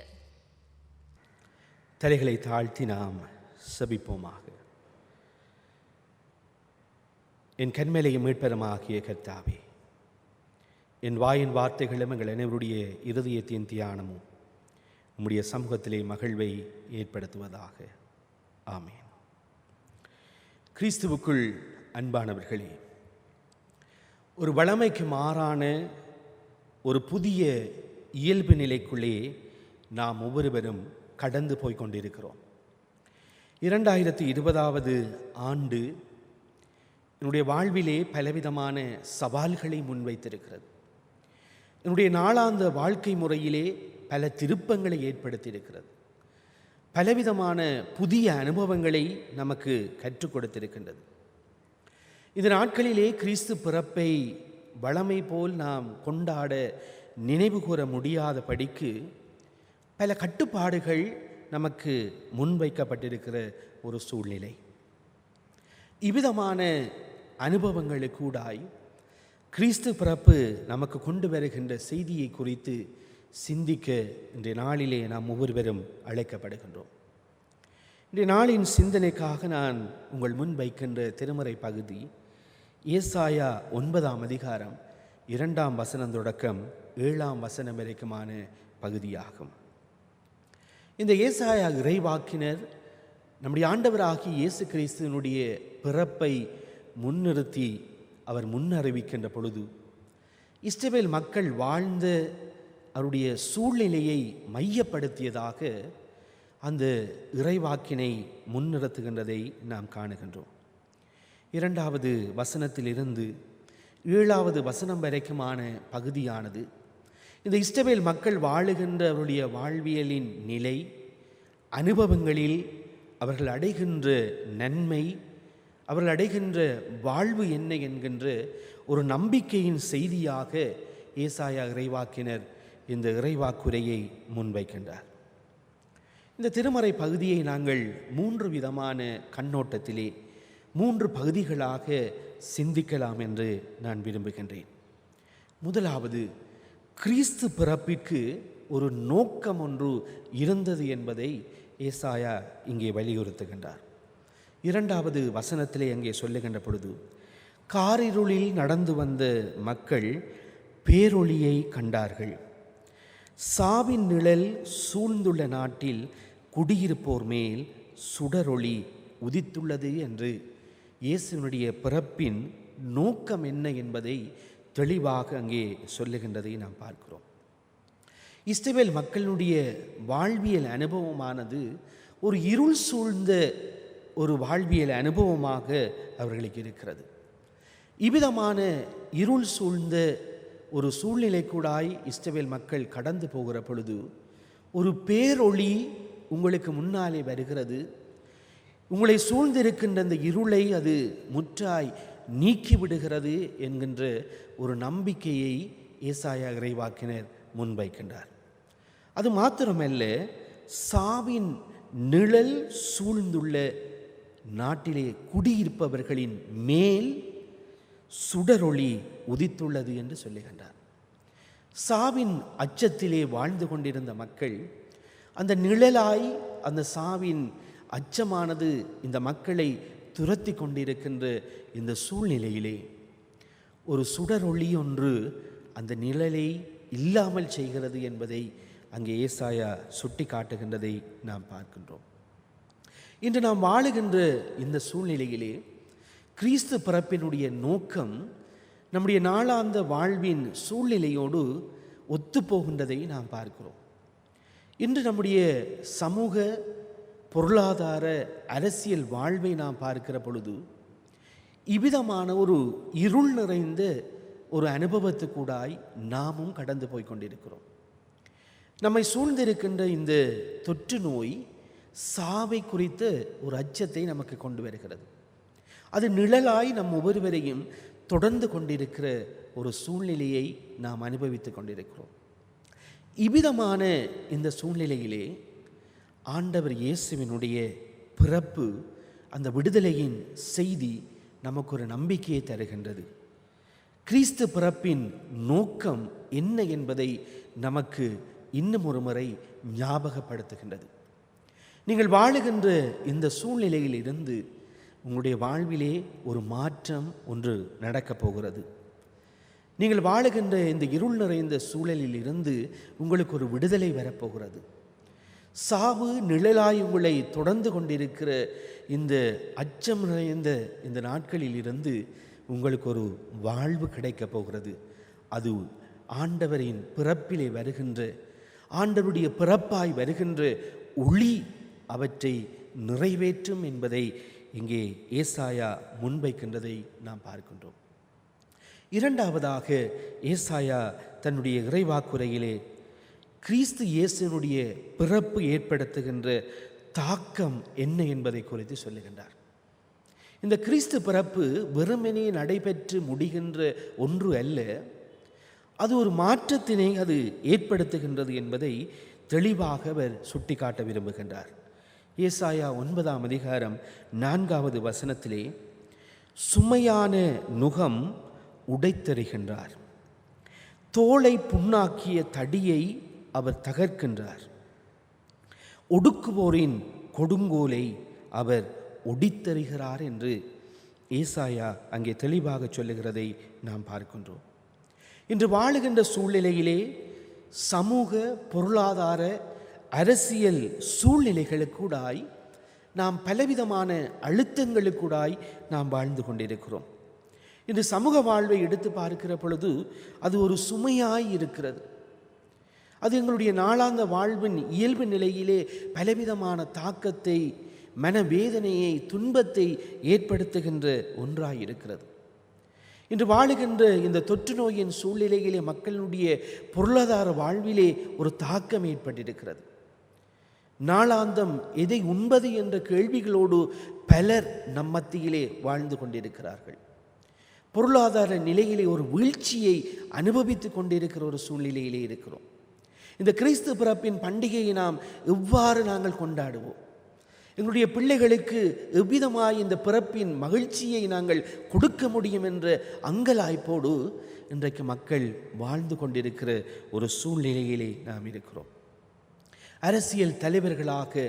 தலைகளை தாழ்த்தி நாம் செபிப்போமாக. என் கண்மேலையும் மீட்பெருமாகிய கர்த்தாவே, என் வாயின் வார்த்தைகளும் எங்கள் அனைவருடைய இருதயத்தின் தியானமும் உம்முடைய சமூகத்திலே மகிழ்வை ஏற்படுத்துவதாக. ஆமேன். கிறிஸ்துவுக்குள் அன்பானவர்களே, ஒரு வழமைக்கு மாறான ஒரு புதிய இயல்பு நிலைக்குள்ளே நாம் ஒவ்வொருவரும் கடந்து போய் கொண்டிருக்கிறோம். 2020 ஆண்டு என்னுடைய வாழ்விலே பலவிதமான சவால்களை முன்வைத்திருக்கிறது. என்னுடைய நாளாந்த வாழ்க்கை முறையிலே பல திருப்பங்களை ஏற்படுத்தியிருக்கிறது. பலவிதமான புதிய அனுபவங்களை நமக்கு கற்றுக் கொடுத்திருக்கின்றது. இந்த நாட்களிலே கிறிஸ்து பிறப்பை வழமை போல் நாம் கொண்டாட நினைவு கூற முடியாத படிக்கு பல கட்டுப்பாடுகள் நமக்கு முன்வைக்கப்பட்டிருக்கிற ஒரு சூழ்நிலை. இவ்விதமான அனுபவங்களுக்கூடாய் கிறிஸ்து பிறப்பு நமக்கு கொண்டு வருகின்ற செய்தியை குறித்து சிந்திக்க இன்றைய நாளிலே நாம் ஒவ்வொருவரும் அழைக்கப்படுகின்றோம். இன்றைய நாளின் சிந்தனைக்காக நான் உங்கள் முன் வைக்கின்ற திருமறை பகுதி ஏசாயா 9ஆம் அதிகாரம் 2ஆம் வசனம் தொடக்கம் 7ஆம் வசனம் வரைக்குமான பகுதியாகும். இந்த ஏசாயா இறைவாக்கினர் நம்முடைய ஆண்டவராகிய இயேசு கிறிஸ்துவினுடைய பிறப்பை முன்னிறுத்தி அவர் முன்னறிவிக்கின்ற பொழுது இஸ்ரவேல் மக்கள் வாழ்ந்த அவருடைய சூழ்நிலையை மையப்படுத்தியதாக அந்த இறைவாக்கினை முன்னிறுத்துகின்றதை நாம் காணுகின்றோம். 2வது வசனத்திலிருந்து 7வது வசனம் வரைக்குமான பகுதியானது இந்த இஸ்ரவேல் மக்கள் வாழுகின்ற அவருடைய வாழ்வியலின் நிலை, அனுபவங்களில் அவர்கள் அடைகின்ற நன்மை, அவர்கள் அடைகின்ற வாழ்வு என்ன என்கின்ற ஒரு நம்பிக்கையின் செய்தியாக ஏசாயா இறைவாக்கினர் இந்த இறைவாக்குரையை முன்வைக்கின்றார். இந்த திருமறை பகுதியை நாங்கள் 3 விதமான கண்ணோட்டத்திலே 3 பகுதிகளாக சிந்திக்கலாம் என்று நான் விரும்புகின்றேன். முதலாவது, கிறிஸ்து பிறப்பிற்கு ஒரு நோக்கம் ஒன்று இருந்தது என்பதை ஏசாயா இங்கே வலியுறுத்துகின்றார். 2வது வசனத்திலே அங்கே சொல்லுகின்ற பொழுது, காரிருளில் நடந்து வந்த மக்கள் பேரொளியை கண்டார்கள். சாவின் நிழல் சூழ்ந்துள்ள நாட்டில் குடியிருப்போர் மேல் சுடரொளி உதித்துள்ளது என்று இயேசுவினுடைய பிறப்பின் நோக்கம் என்ன என்பதை தெளிவாக அங்கே சொல்லுகின்றதை நாம் பார்க்கிறோம். இஸ்ரவேல் மக்களுடைய வாழ்வியல் அனுபவமானது ஒரு இருள் சூழ்ந்த ஒரு வாழ்வியல் அனுபவமாக அவர்களுக்கு இருக்கிறது. இவ்விதமான இருள் சூழ்ந்த ஒரு சூழ்நிலைக்கூடாய் இஸ்ரவேல் மக்கள் கடந்து போகிற பொழுது ஒரு பேரொளி உங்களுக்கு முன்னாலே வருகிறது. உங்களை சூழ்ந்திருக்கின்ற அந்த இருளை அது முற்றாய் நீக்கிவிடுகிறது என்கின்ற ஒரு நம்பிக்கையை ஏசாயா இறைவாக்கினர் முன்வைக்கின்றார். அது மாத்திரமல்ல, சாவின் நிழல் சூழ்ந்துள்ள நாட்டிலே குடியிருப்பவர்களின் மேல் சுடரொளி உதித்துள்ளது என்று சொல்லுகின்றார். சாவின் அச்சத்திலே வாழ்ந்து கொண்டிருந்த மக்கள், அந்த நிழலாய் அந்த சாவின் அச்சமானது இந்த மக்களை துரத்தி கொண்டிருக்கின்ற இந்த சூழ்நிலையிலே ஒரு சுடரொளி ஒன்று அந்த நிழலை இல்லாமல் செய்கிறது என்பதை அங்கே ஏசாயா சுட்டி காட்டுகின்றதை நாம் பார்க்கின்றோம். இன்று நாம் வாழுகின்ற இந்த சூழ்நிலையிலே கிறிஸ்து பிறப்பினுடைய நோக்கம் நம்முடைய நாளாந்த வாழ்வின் சூழ்நிலையோடு ஒத்துப்போகின்றதை நாம் பார்க்கிறோம். இன்று நம்முடைய சமூக பொருளாதார அரசியல் வாழ்வை நாம் பார்க்கிற பொழுது இவ்விதமான ஒரு இருள் நிறைந்த ஒரு அனுபவத்துக்கூடாய் நாமும் கடந்து போய் கொண்டிருக்கிறோம். நம்மை சூழ்ந்திருக்கின்ற இந்த தொற்று நோய் சாவை குறித்த ஒரு அச்சத்தை நமக்கு கொண்டு வருகிறது. அது நிழலாய் நம் ஒவ்வொருவரையும் தொடர்ந்து கொண்டிருக்கிற ஒரு சூழ்நிலையை நாம் அனுபவித்து கொண்டிருக்கிறோம். இவ்விதமான இந்த சூழ்நிலையிலே ஆண்டவர் இயேசுவினுடைய பிறப்பு, அந்த விடுதலையின் செய்தி நமக்கு ஒரு நம்பிக்கையை தருகின்றது. கிறிஸ்து பிறப்பின் நோக்கம் என்ன என்பதை நமக்கு இன்னும் ஒரு முறை ஞாபகப்படுத்துகின்றது. நீங்கள் வாழுகின்ற இந்த சூழ்நிலையில் இருந்து உங்களுடைய வாழ்விலே ஒரு மாற்றம் ஒன்று நடக்கப் போகிறது. நீங்கள் வாழுகின்ற இந்த இருள் நிறைந்த சூழலில் இருந்து உங்களுக்கு ஒரு விடுதலை வரப்போகிறது. சாவு நிழலாய் உங்களை தொடர்ந்து கொண்டிருக்கிற இந்த அச்சம் நிறைந்த இந்த நாட்களில் இருந்து உங்களுக்கு ஒரு வாழ்வு கிடைக்கப் போகிறது. அது ஆண்டவரின் பிறப்பிலே வருகின்ற, ஆண்டவருடைய பிறப்பாய் வருகின்ற ஒளி அவற்றை நிறைவேற்றும் என்பதை இங்கே ஏசாயா முன்வைக்கின்றதை நாம் பார்க்கின்றோம். இரண்டாவதாக ஏசாயா தன்னுடைய இறைவாக்குரையிலே கிறிஸ்து இயேசுனுடைய பிறப்பு ஏற்படுத்துகின்ற தாக்கம் என்ன என்பதை குறித்து சொல்லுகின்றார். இந்த கிறிஸ்து பிறப்பு வெறுமனே நடைபெற்று முடிகின்ற ஒன்று அல்ல, அது ஒரு மாற்றத்தினை அது ஏற்படுத்துகின்றது என்பதை தெளிவாக அவர் சுட்டிக்காட்ட விரும்புகின்றார். ஏசாயா 9ஆம் அதிகாரம் 4வது வசனத்திலே சுமையான நுகம் உடைத்தெறிகின்றார், தோளை புண்ணாக்கிய தடியை அவர் தகர்க்கின்றார், ஒடுக்குவோரின் கொடுங்கோலை அவர் ஒடித்தெறிகிறார் என்று ஏசாயா அங்கே தெளிவாக சொல்லுகிறதை நாம் பார்க்கின்றோம். இன்று வாழுகின்ற சூழ்நிலையிலே சமூக பொருளாதார அரசியல் சூழ்நிலைகளுக்கூடாய் நாம் பலவிதமான அழுத்தங்களுக்கூடாய் நாம் வாழ்ந்து கொண்டிருக்கிறோம். இன்று சமூக வாழ்வை எடுத்து பார்க்கிற பொழுது அது ஒரு சுமையாய் இருக்கிறது. அது எங்களுடைய நாளாந்த வாழ்வின் இயல்பு நிலையிலே பலவிதமான தாக்கத்தை, மனவேதனையை, துன்பத்தை ஏற்படுத்துகின்ற ஒன்றாய் இருக்கிறது. இன்று வாழுகின்ற இந்த தொற்று நோயின் சூழ்நிலையிலே மக்களுடைய பொருளாதார வாழ்விலே ஒரு தாக்கம் ஏற்பட்டிருக்கிறது. நாளாந்தம் எதை உண்பது என்ற கேள்விகளோடு பலர் நம் மத்தியிலே வாழ்ந்து கொண்டிருக்கிறார்கள். பொருளாதார நிலையிலே ஒரு வீழ்ச்சியை அனுபவித்து கொண்டிருக்கிற ஒரு சூழ்நிலையிலே இருக்கிறோம். இந்த கிறிஸ்து பிறப்பின் பண்டிகையை நாம் எவ்வாறு நாங்கள் கொண்டாடுவோம்? எங்களுடைய பிள்ளைகளுக்கு எவ்விதமாய் இந்த பிறப்பின் மகிழ்ச்சியை நாங்கள் கொடுக்க முடியும் என்ற அங்கலாய்ப்போடு இன்றைக்கு மக்கள் வாழ்ந்து கொண்டிருக்கிற ஒரு சூழ்நிலையிலே நாம் இருக்கிறோம். அரசியல் தலைவர்களாக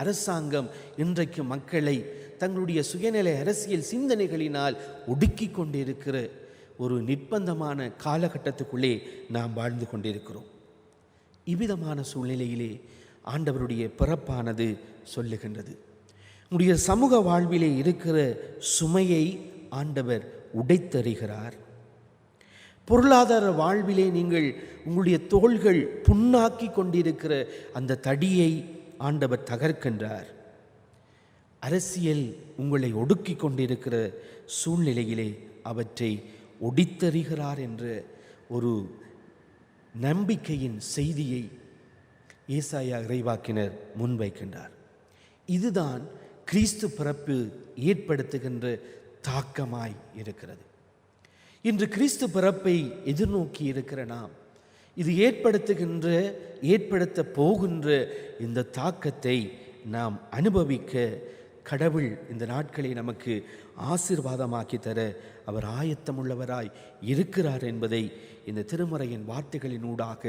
அரசாங்கம் இன்றைக்கு மக்களை தங்களுடைய சுயநல அரசியல் சிந்தனைகளினால் ஒடுக்கி கொண்டிருக்கிற ஒரு நிர்பந்தமான காலகட்டத்துக்குள்ளே நாம் வாழ்ந்து கொண்டிருக்கிறோம். இவ்விதமான சூழ்நிலையிலே ஆண்டவருடைய பிறப்பானது சொல்லுகின்றது, உங்களுடைய சமூக வாழ்விலே இருக்கிற சுமையை ஆண்டவர் உடைத்தெறிகிறார். பொருளாதார வாழ்விலே நீங்கள் உங்களுடைய தோள்கள் புண்ணாக்கி கொண்டிருக்கிற அந்த தடியை ஆண்டவர் தகர்க்கின்றார். அரசியல் உங்களை ஒடுக்கி கொண்டிருக்கிற சூழ்நிலையிலே அவற்றை ஒடித்தெறிகிறார் என்ற ஒரு நம்பிக்கையின் செய்தியை ஏசாயா இறைவாக்கினர் முன்வைக்கின்றார். இதுதான் கிறிஸ்து பிறப்பு ஏற்படுத்துகின்ற தாக்கமாய் இருக்கிறது. இன்று கிறிஸ்து பிறப்பை எதிர்நோக்கி இருக்கிற நாம் இது ஏற்படுத்த போகின்ற இந்த தாக்கத்தை நாம் அனுபவிக்க கடவுள் இந்த நாட்களை நமக்கு ஆசீர்வாதமாக்கி தர அவர் ஆயத்தமுள்ளவராய் இருக்கிறார் என்பதை இந்த திருமறையின் வார்த்தைகளின் ஊடாக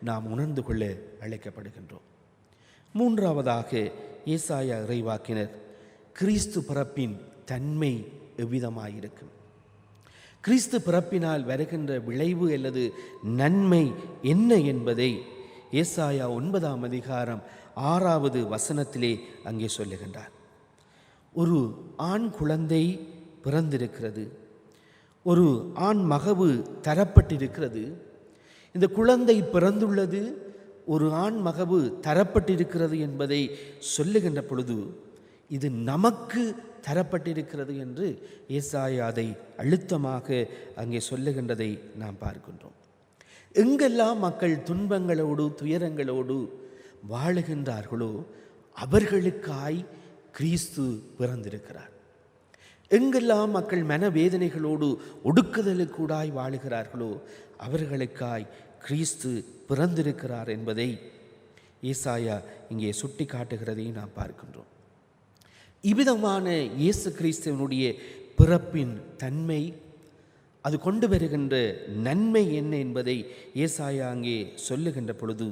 நாம் உணர்ந்து கொள்ள அழைக்கப்படுகின்றோம். மூன்றாவதாக ஏசாயா இறைவாக்கினர் கிறிஸ்து பிறப்பின் தன்மை எவ்விதமாயிருக்கும், கிறிஸ்து பிறப்பினால் வருகின்ற விளைவு அல்லது நன்மை என்ன என்பதை ஏசாயா 9ஆம் அதிகாரம் 6வது வசனத்திலே அங்கே சொல்லுகின்றார். ஒரு ஆண் குழந்தை பிறந்திருக்கிறது, ஒரு ஆண் மகவு தரப்பட்டிருக்கிறது. இந்த குழந்தை பிறந்துள்ளது, ஒரு ஆண் மகவு தரப்பட்டிருக்கிறது என்பதை சொல்லுகின்ற பொழுது இது நமக்கு தரப்பட்டிருக்கிறது என்று ஏசாயா அதை அழுத்தமாக அங்கே சொல்லுகின்றதை நாம் பார்க்கின்றோம். எங்கெல்லாம் மக்கள் துன்பங்களோடு துயரங்களோடு வாழுகின்றார்களோ அவர்களுக்காய் கிறிஸ்து பிறந்திருக்கிறார். எங்கெல்லாம் மக்கள் மனவேதனைகளோடு ஒடுக்குதலுக்கூடாய் வாழுகிறார்களோ அவர்களுக்காய் கிறிஸ்து பிறந்திருக்கிறார் என்பதை ஏசாயா இங்கே சுட்டி காட்டுகிறதை நாம் பார்க்கின்றோம். இவ்விதமான இயேசு கிறிஸ்துவனுடைய பிறப்பின் தன்மை, அது கொண்டு வருகின்ற நன்மை என்ன என்பதை ஏசாயா அங்கே சொல்லுகின்ற பொழுது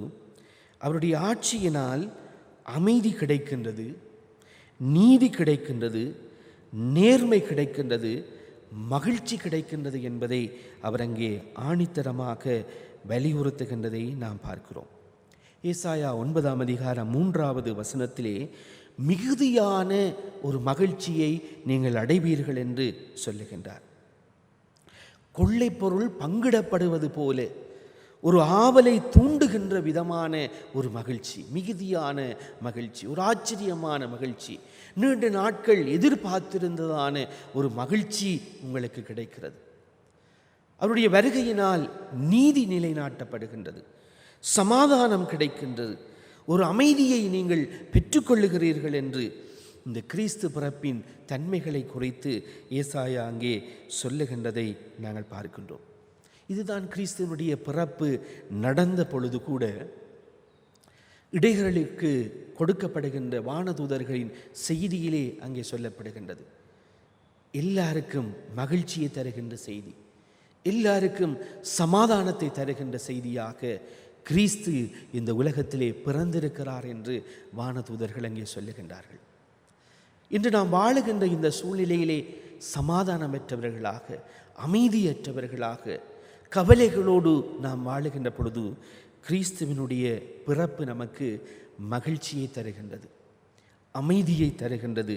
அவருடைய ஆட்சியினால் அமைதி கிடைக்கின்றது, நீதி கிடைக்கின்றது, நேர்மை கிடைக்கின்றது, மகிழ்ச்சி கிடைக்கின்றது என்பதை அவர் அங்கே ஆணித்தரமாக வலியுறுத்துகின்றதை நாம் பார்க்கிறோம். ஏசாயா 9ஆம் அதிகாரம் 3வது வசனத்திலே மிகுதியான ஒரு மகிழ்ச்சியை நீங்கள் அடைவீர்கள் என்று சொல்லுகின்றார். கொள்ளை பொருள் பங்கிடப்படுவது போல ஒரு ஆவலை தூண்டுகின்ற விதமான ஒரு மகிழ்ச்சி, மிகுதியான மகிழ்ச்சி, ஒரு ஆச்சரியமான மகிழ்ச்சி, நீண்ட நாட்கள் எதிர்பார்த்திருந்ததான ஒரு மகிழ்ச்சி உங்களுக்கு கிடைக்கிறது. அவருடைய வருகையினால் நீதி நிலைநாட்டப்படுகின்றது, சமாதானம் கிடைக்கின்றது, ஒரு அமைதியை நீங்கள் பெற்றுக்கொள்ளுகிறீர்கள் என்று இந்த கிறிஸ்து பிறப்பின் தன்மைகளை குறித்து ஏசாயா அங்கே சொல்லுகின்றதை நாங்கள் பார்க்கின்றோம். இதுதான் கிறிஸ்துவனுடைய பிறப்பு நடந்த பொழுது கூட இடைகளுக்கு கொடுக்கப்படுகின்ற வானதூதர்களின் செய்தியிலே அங்கே சொல்லப்படுகின்றது. எல்லாருக்கும் மகிழ்ச்சியை தருகின்ற செய்தி, எல்லாருக்கும் சமாதானத்தை தருகின்ற செய்தியாக கிறிஸ்து இந்த உலகத்திலே பிறந்திருக்கிறார் என்று வானதூதர்கள் அங்கே சொல்லுகின்றார்கள். இன்று நாம் வாழுகின்ற இந்த சூழ்நிலையிலே சமாதானமற்றவர்களாக, அமைதியற்றவர்களாக, கவலைகளோடு நாம் வாழுகின்ற பொழுது கிறிஸ்துவினுடைய பிறப்பு நமக்கு மகிழ்ச்சியை தருகின்றது, அமைதியை தருகின்றது,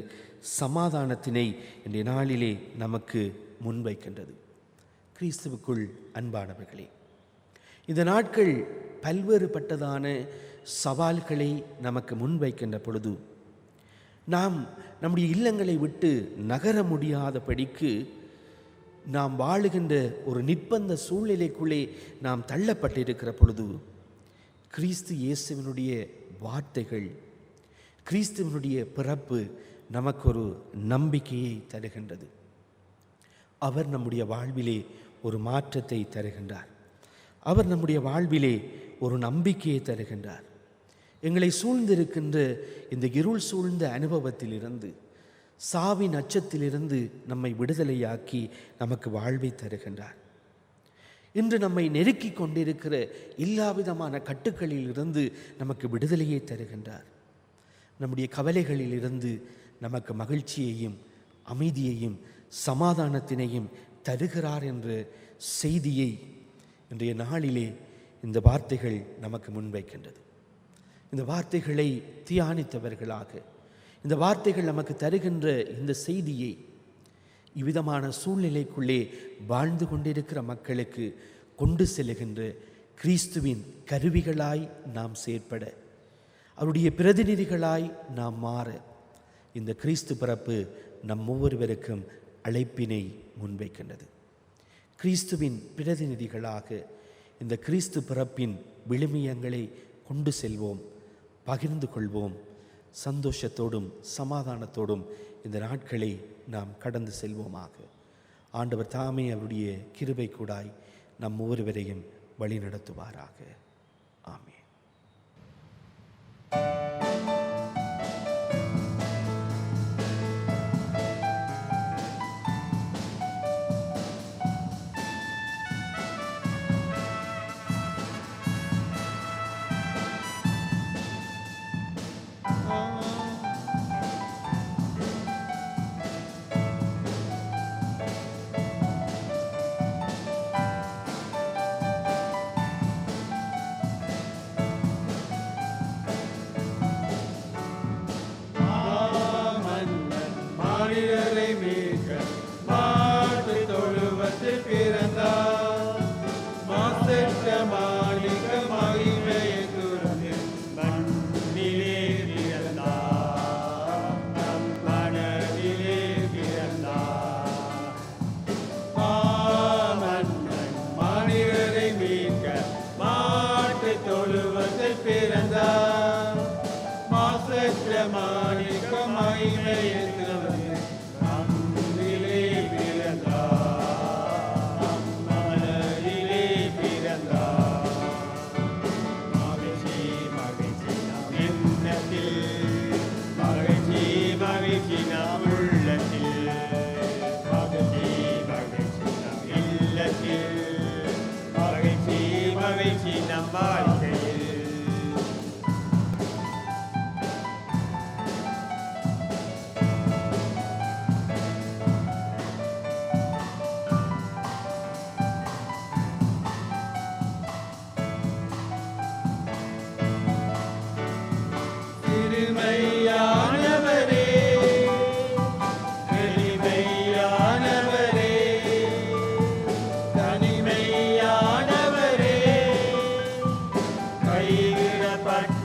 சமாதானத்தினை இன்றைய நாளிலே நமக்கு முன்வைக்கின்றது. கிறிஸ்துவுக்குள் அன்பானவர்களே, இந்த நாட்கள் பல்வேறுபட்டதான சவால்களை நமக்கு முன்வைக்கின்ற பொழுது நாம் நம்முடைய இல்லங்களை விட்டு நகர முடியாதபடிக்கு நாம் வாழுகின்ற ஒரு நிர்பந்த சூழ்நிலைக்குள்ளே நாம் தள்ளப்பட்டிருக்கிற பொழுது கிறிஸ்து இயேசுவினுடைய வார்த்தைகள், கிறிஸ்துவினுடைய பிறப்பு நமக்கு ஒரு நம்பிக்கையை தருகின்றது. அவர் நம்முடைய வாழ்விலே ஒரு மாற்றத்தை தருகின்றார். அவர் நம்முடைய வாழ்விலே ஒரு நம்பிக்கையை தருகின்றார். எங்களை சூழ்ந்திருக்கின்ற இந்த இருள் சூழ்ந்த அனுபவத்திலிருந்து, சாவின் அச்சத்திலிருந்து நம்மை விடுதலையாக்கி நமக்கு வாழ்வை தருகின்றார். இன்று நம்மை நெருக்கி கொண்டிருக்கிற எல்லா விதமான கட்டுக்களில் இருந்து நமக்கு விடுதலையை தருகின்றார். நம்முடைய கவலைகளிலிருந்து நமக்கு மகிழ்ச்சியையும் அமைதியையும் சமாதானத்தினையும் தருகிறார் என்ற செய்தியை இன்றைய நாளிலே இந்த வார்த்தைகள் நமக்கு முன்வைக்கின்றது. இந்த வார்த்தைகளை தியானித்தவர்களாக, இந்த வார்த்தைகள் நமக்கு தருகின்ற இந்த செய்தியை இவ்விதமான சூழ்நிலைக்குள்ளே வாழ்ந்து கொண்டிருக்கிற மக்களுக்கு கொண்டு செல்லுகின்ற கிறிஸ்துவின் கருவிகளாய் நாம் செயற்பட, அவருடைய பிரதிநிதிகளாய் நாம் மாற இந்த கிறிஸ்து பிறப்பு நம் ஒவ்வொருவருக்கும் அழைப்பினை முன்வைக்கின்றது. கிறிஸ்துவின் பிரதிநிதிகளாக இந்த கிறிஸ்து பிறப்பின் விழுமியங்களை கொண்டு செல்வோம், பகிர்ந்து கொள்வோம். சந்தோஷத்தோடும் சமாதானத்தோடும் இந்த நாட்களை நாம் கடந்து செல்வோமாக. ஆண்டவர் தாமே அவருடைய கிருபை கூடாய் நம் ஒவ்வொருவரையும் வழி நடத்துவாராக. ஆமென். மனிதரை மீட்க மாட்டு தொழுவத்தில் பிறந்தார். மாசற்ற மாணிக்க மகிமையை துறந்து மண்ணிலே பிறந்தார். நம் மனதிலே பிறந்தார். மாமன்னன் மனிதரை மீட்க மாட்டு தொழுவத்தில் பிறந்தார். மாசற்ற மாணிக்க மகிமையை துறந்து மண்ணிலே பிறந்தார். நம் மனதிலே பிறந்தார். மகிழ்ச்சி மகிழ்ச்சி நம் எண்ணத்தில், மகிழ்ச்சி மகிழ்ச்சி நம் உள்ளத்தில், மகிழ்ச்சி மகிழ்ச்சி நம் இல்லத்தில், மகிழ்ச்சி மகிழ்ச்சி நம் வாழ்க்கையில். திருமையானவரே, எளிமையானவரே, தனிமையானவரே, கைவிடப்பட்டவரே,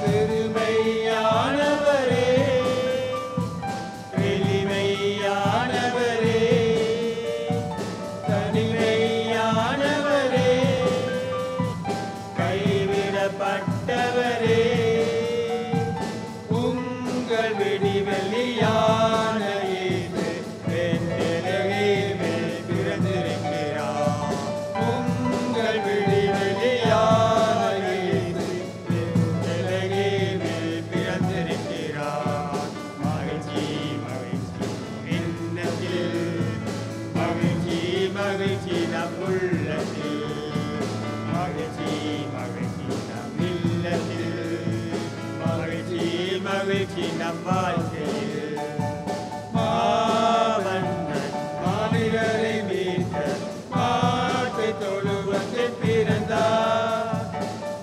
சிறுமையானவரே, எளிமையானவரே, தனிமையானவரே, கைவிடப்பட்டவரே, உங்கள் விடிவெள்ளியான இயேசு பெத்தேலகேமில் பிறந்திருக்கிறார். உங்கள் விடிவெள்ளியான இயேசு பெத்தேலகேமில் பிறந்திருக்கிறார். மகிழ்ச்சி மகிழ்ச்சி விண்ணத்தில், மகிழ்ச்சி மகிழ்ச்சி நம் உள்ளத்தில், மகிழ்ச்சி மகிழ்ச்சி நம் இல்லத்தில், மகிழ்ச்சி மகிழ்ச்சி நம் வாழ்க்கையில். மாமன்னன் மனிதரை மீட்க மாட்டு தொழுவத்தில் பிறந்தார்.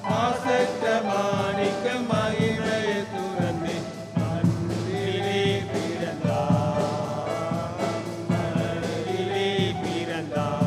மாசற்ற மாணிக்க மகிமையை துறந்து மண்ணிலே பிறந்தார். மண்ணிலே பிறந்தார்.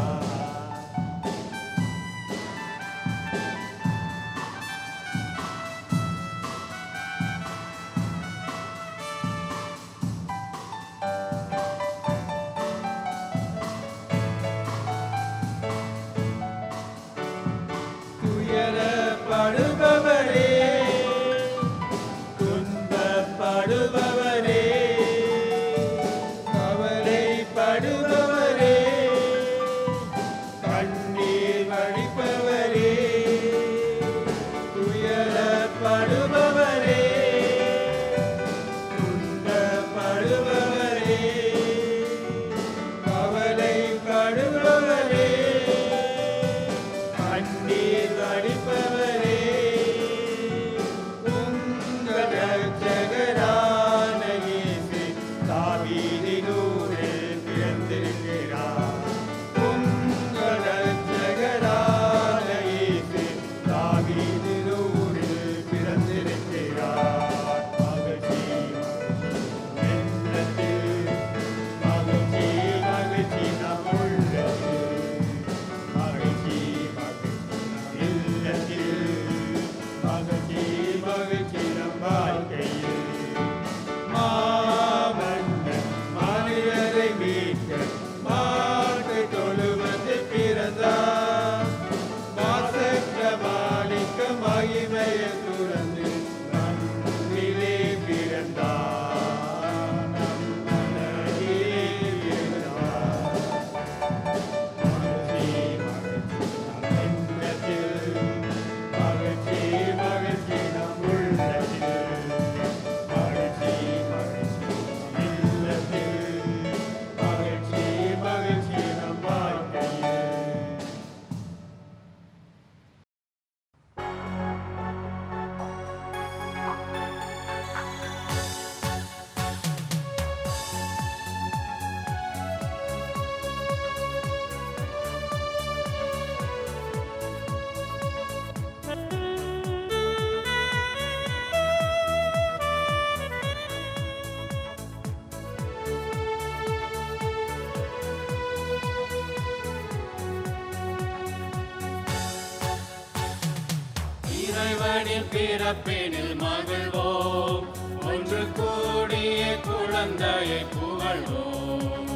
இறைவனின் பிறப்பினில் மகிழ்வோம், ஒன்று கூடிய குழந்தையை புகழ்வோம்.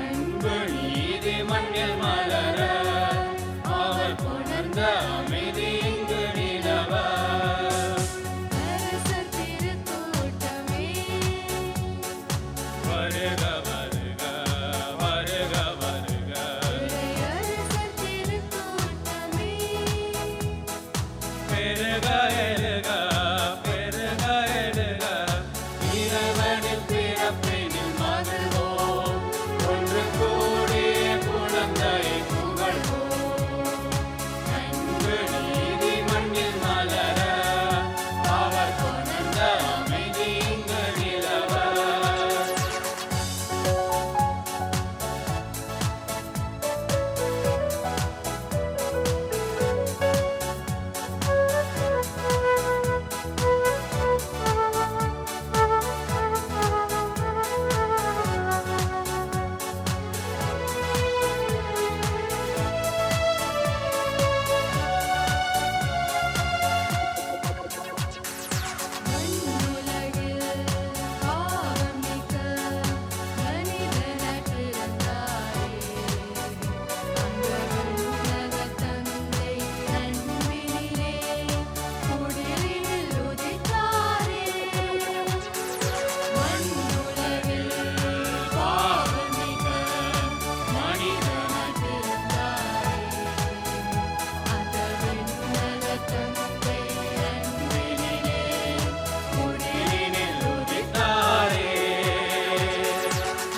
அன்பு நீதி மண்ணில் மலர, அவர் கொணர்ந்த அமைதி இங்கு நிலவ. வருக வருக வருக வருக, பெருக எழுக பெருக எழுக. இறைவனின் பிறப்பினில் மகிழ்வோம், ஒன்று கூடிய குழந்தையை புகழ்வோம். அன்பு நீதி மண்ணில் மலர, அவர் கொணர்ந்த அமைதி இங்கு நிலவ.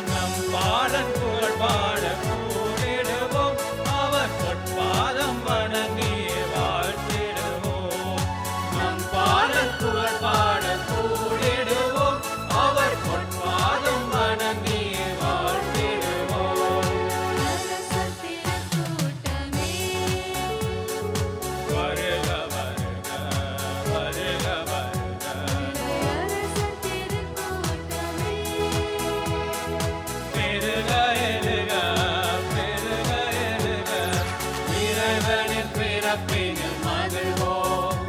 நம் பாலன் புகழ் பாட கூடிடுவோம், அவர் பொற்பாதம் வணங்கி வாழ்த்திடுவோம். நம் பாலன் புகழ் பாட கூடிடுவோம், அவர் பொற்பாதம் வணங்கி வாழ்த்திடுவோம். வருக வருக வருக வருக, பெருக எழுக பெருக எழுக. இறைவனின் பிறப்பினில் மகிழ்வோம்,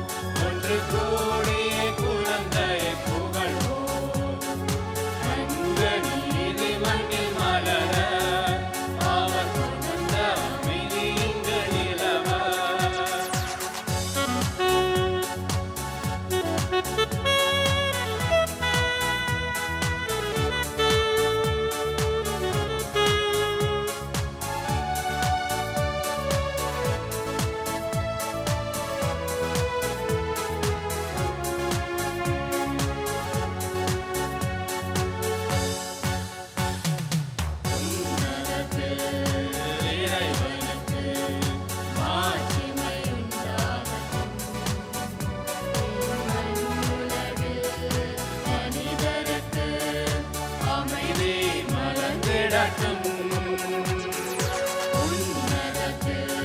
ஒன்று கூடிய குழந்தையை புகழ்வோம். அன்பு நீதி மண்ணில் மலர, அவர் கொணர்ந்த அமைதி இங்கு நிலவ. இறைவனுக்கு மாட்சிமை மனிதருக்கு அமைதி மலர்ந்திடட்டும். உன்னதத்தில்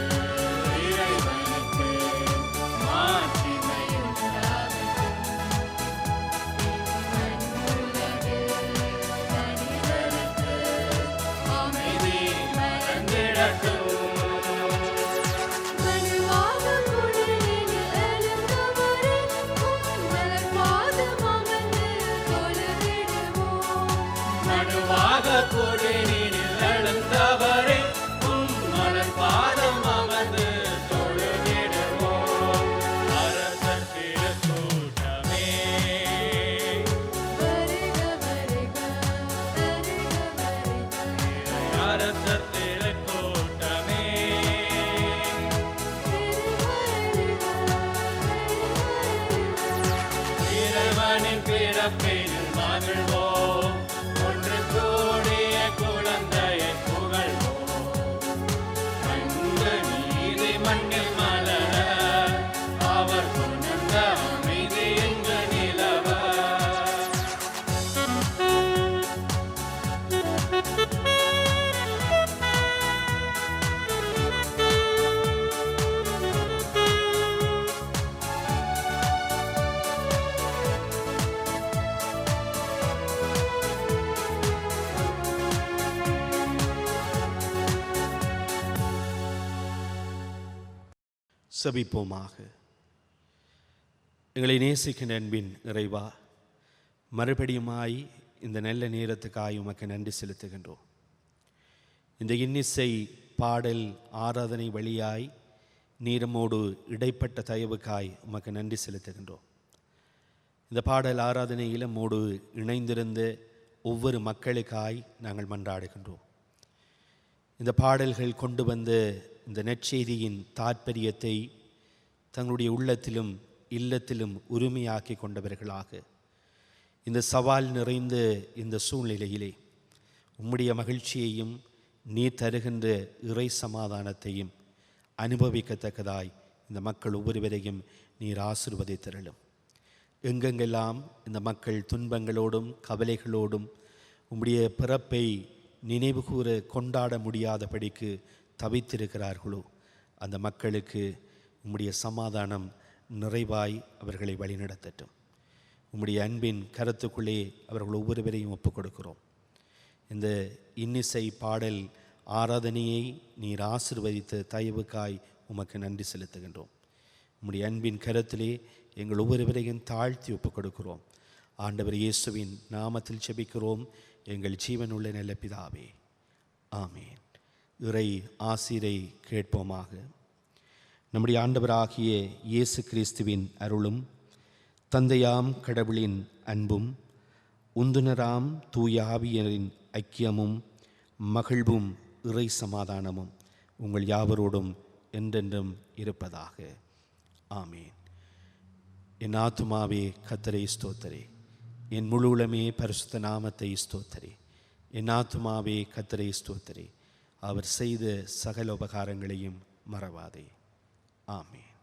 இறைவனுக்கு மாட்சிமை உண்டாகட்டும். மனிதருக்கு அமைதி மலர்ந்திடட்டும். மனுவாக கொடினில் எழுந்தவரே, உம் மலர் பாதம் அமர்ந்து தொழுதிடுவோம். அரசர் திருக்கூட்டமே, அரசர் திருக்கூட்டமே, இறைவனின் பிறப்பினில் மகிழ்வோம், ஒன்று கூடிய குழந்தையை புகழ்வோம். அன்பு நீதி மண்ணில் மலர, அவர் கொணர்ந்த அமைதி இங்கு நிலவ. செபிப்போமாக. எங்களை நேசிக்கின்ற அன்பின் இறைவா, மறுபடியுமாய் இந்த நல்ல நேரத்துக்காய் உமக்கு நன்றி செலுத்துகின்றோம். இந்த இன்னிசை பாடல் ஆராதனை வழியாய் நீரமோடு இடைப்பட்ட தயவுக்காய் உமக்கு நன்றி செலுத்துகின்றோம். இந்த பாடல் ஆராதனையில் நம்மோடு இணைந்திருந்த ஒவ்வொரு மக்களுக்காய் நாங்கள் மன்றாடுகின்றோம். இந்த பாடல்கள் கொண்டு வந்த இந்த நற்செய்தியின் தாற்பயத்தை தங்களுடைய உள்ளத்திலும் இல்லத்திலும் உரிமையாக்கி கொண்டவர்களாக இந்த சவால் நிறைந்த இந்த சூழ்நிலையிலே உம்முடைய மகிழ்ச்சியையும் நீ தருகின்ற இறை சமாதானத்தையும் அனுபவிக்கத்தக்கதாய் இந்த மக்கள் ஒவ்வொருவரையும் நீர் ஆசீர்வதித்தருளும். எங்கெங்கெல்லாம் இந்த மக்கள் துன்பங்களோடும் கவலைகளோடும் உம்முடைய பிறப்பை நினைவுகூர கொண்டாட முடியாதபடிக்கு தவித்திருக்கிறார்களோ அந்த மக்களுக்கு உம்முடைய சமாதானம் நிறைவாய் அவர்களை வழிநடத்தட்டும். உம்முடைய அன்பின் கருத்துக்குள்ளே அவர்கள் ஒவ்வொருவரையும் ஒப்புக் கொடுக்கிறோம். இந்த இன்னிசை பாடல் ஆராதனையை நீர் ஆசீர்வதித்த தயவுக்காய் உமக்கு நன்றி செலுத்துகின்றோம். உம்முடைய அன்பின் கருத்திலே எங்கள் ஒவ்வொருவரையும் தாழ்த்தி ஒப்புக் கொடுக்கிறோம். ஆண்டவர் இயேசுவின் நாமத்தில் செபிக்கிறோம் எங்கள் ஜீவனுள்ள நல்ல பிதாவே, ஆமேன். இறை ஆசீரை கேட்போமாக. நம்முடைய ஆண்டவராகிய இயேசு கிறிஸ்துவின் அருளும் தந்தையாம் கடவுளின் அன்பும் உந்துனராம் தூய ஆவியரின் ஐக்கியமும் மகிழ்வும் இறை சமாதானமும் உங்கள் யாவரோடும் என்றென்றும் இருப்பதாக. ஆமேன். என் ஆத்துமாவே கர்த்தரை ஸ்தோத்தரே, என் முழு உளமே பரிசுத்த நாமத்தை ஸ்தோத்தரே. என் ஆத்துமாவே கர்த்தரை ஸ்தோத்தரே, அவர் செய்த சகல உபகாரங்களையும் மறவாதே. ஆமேன்.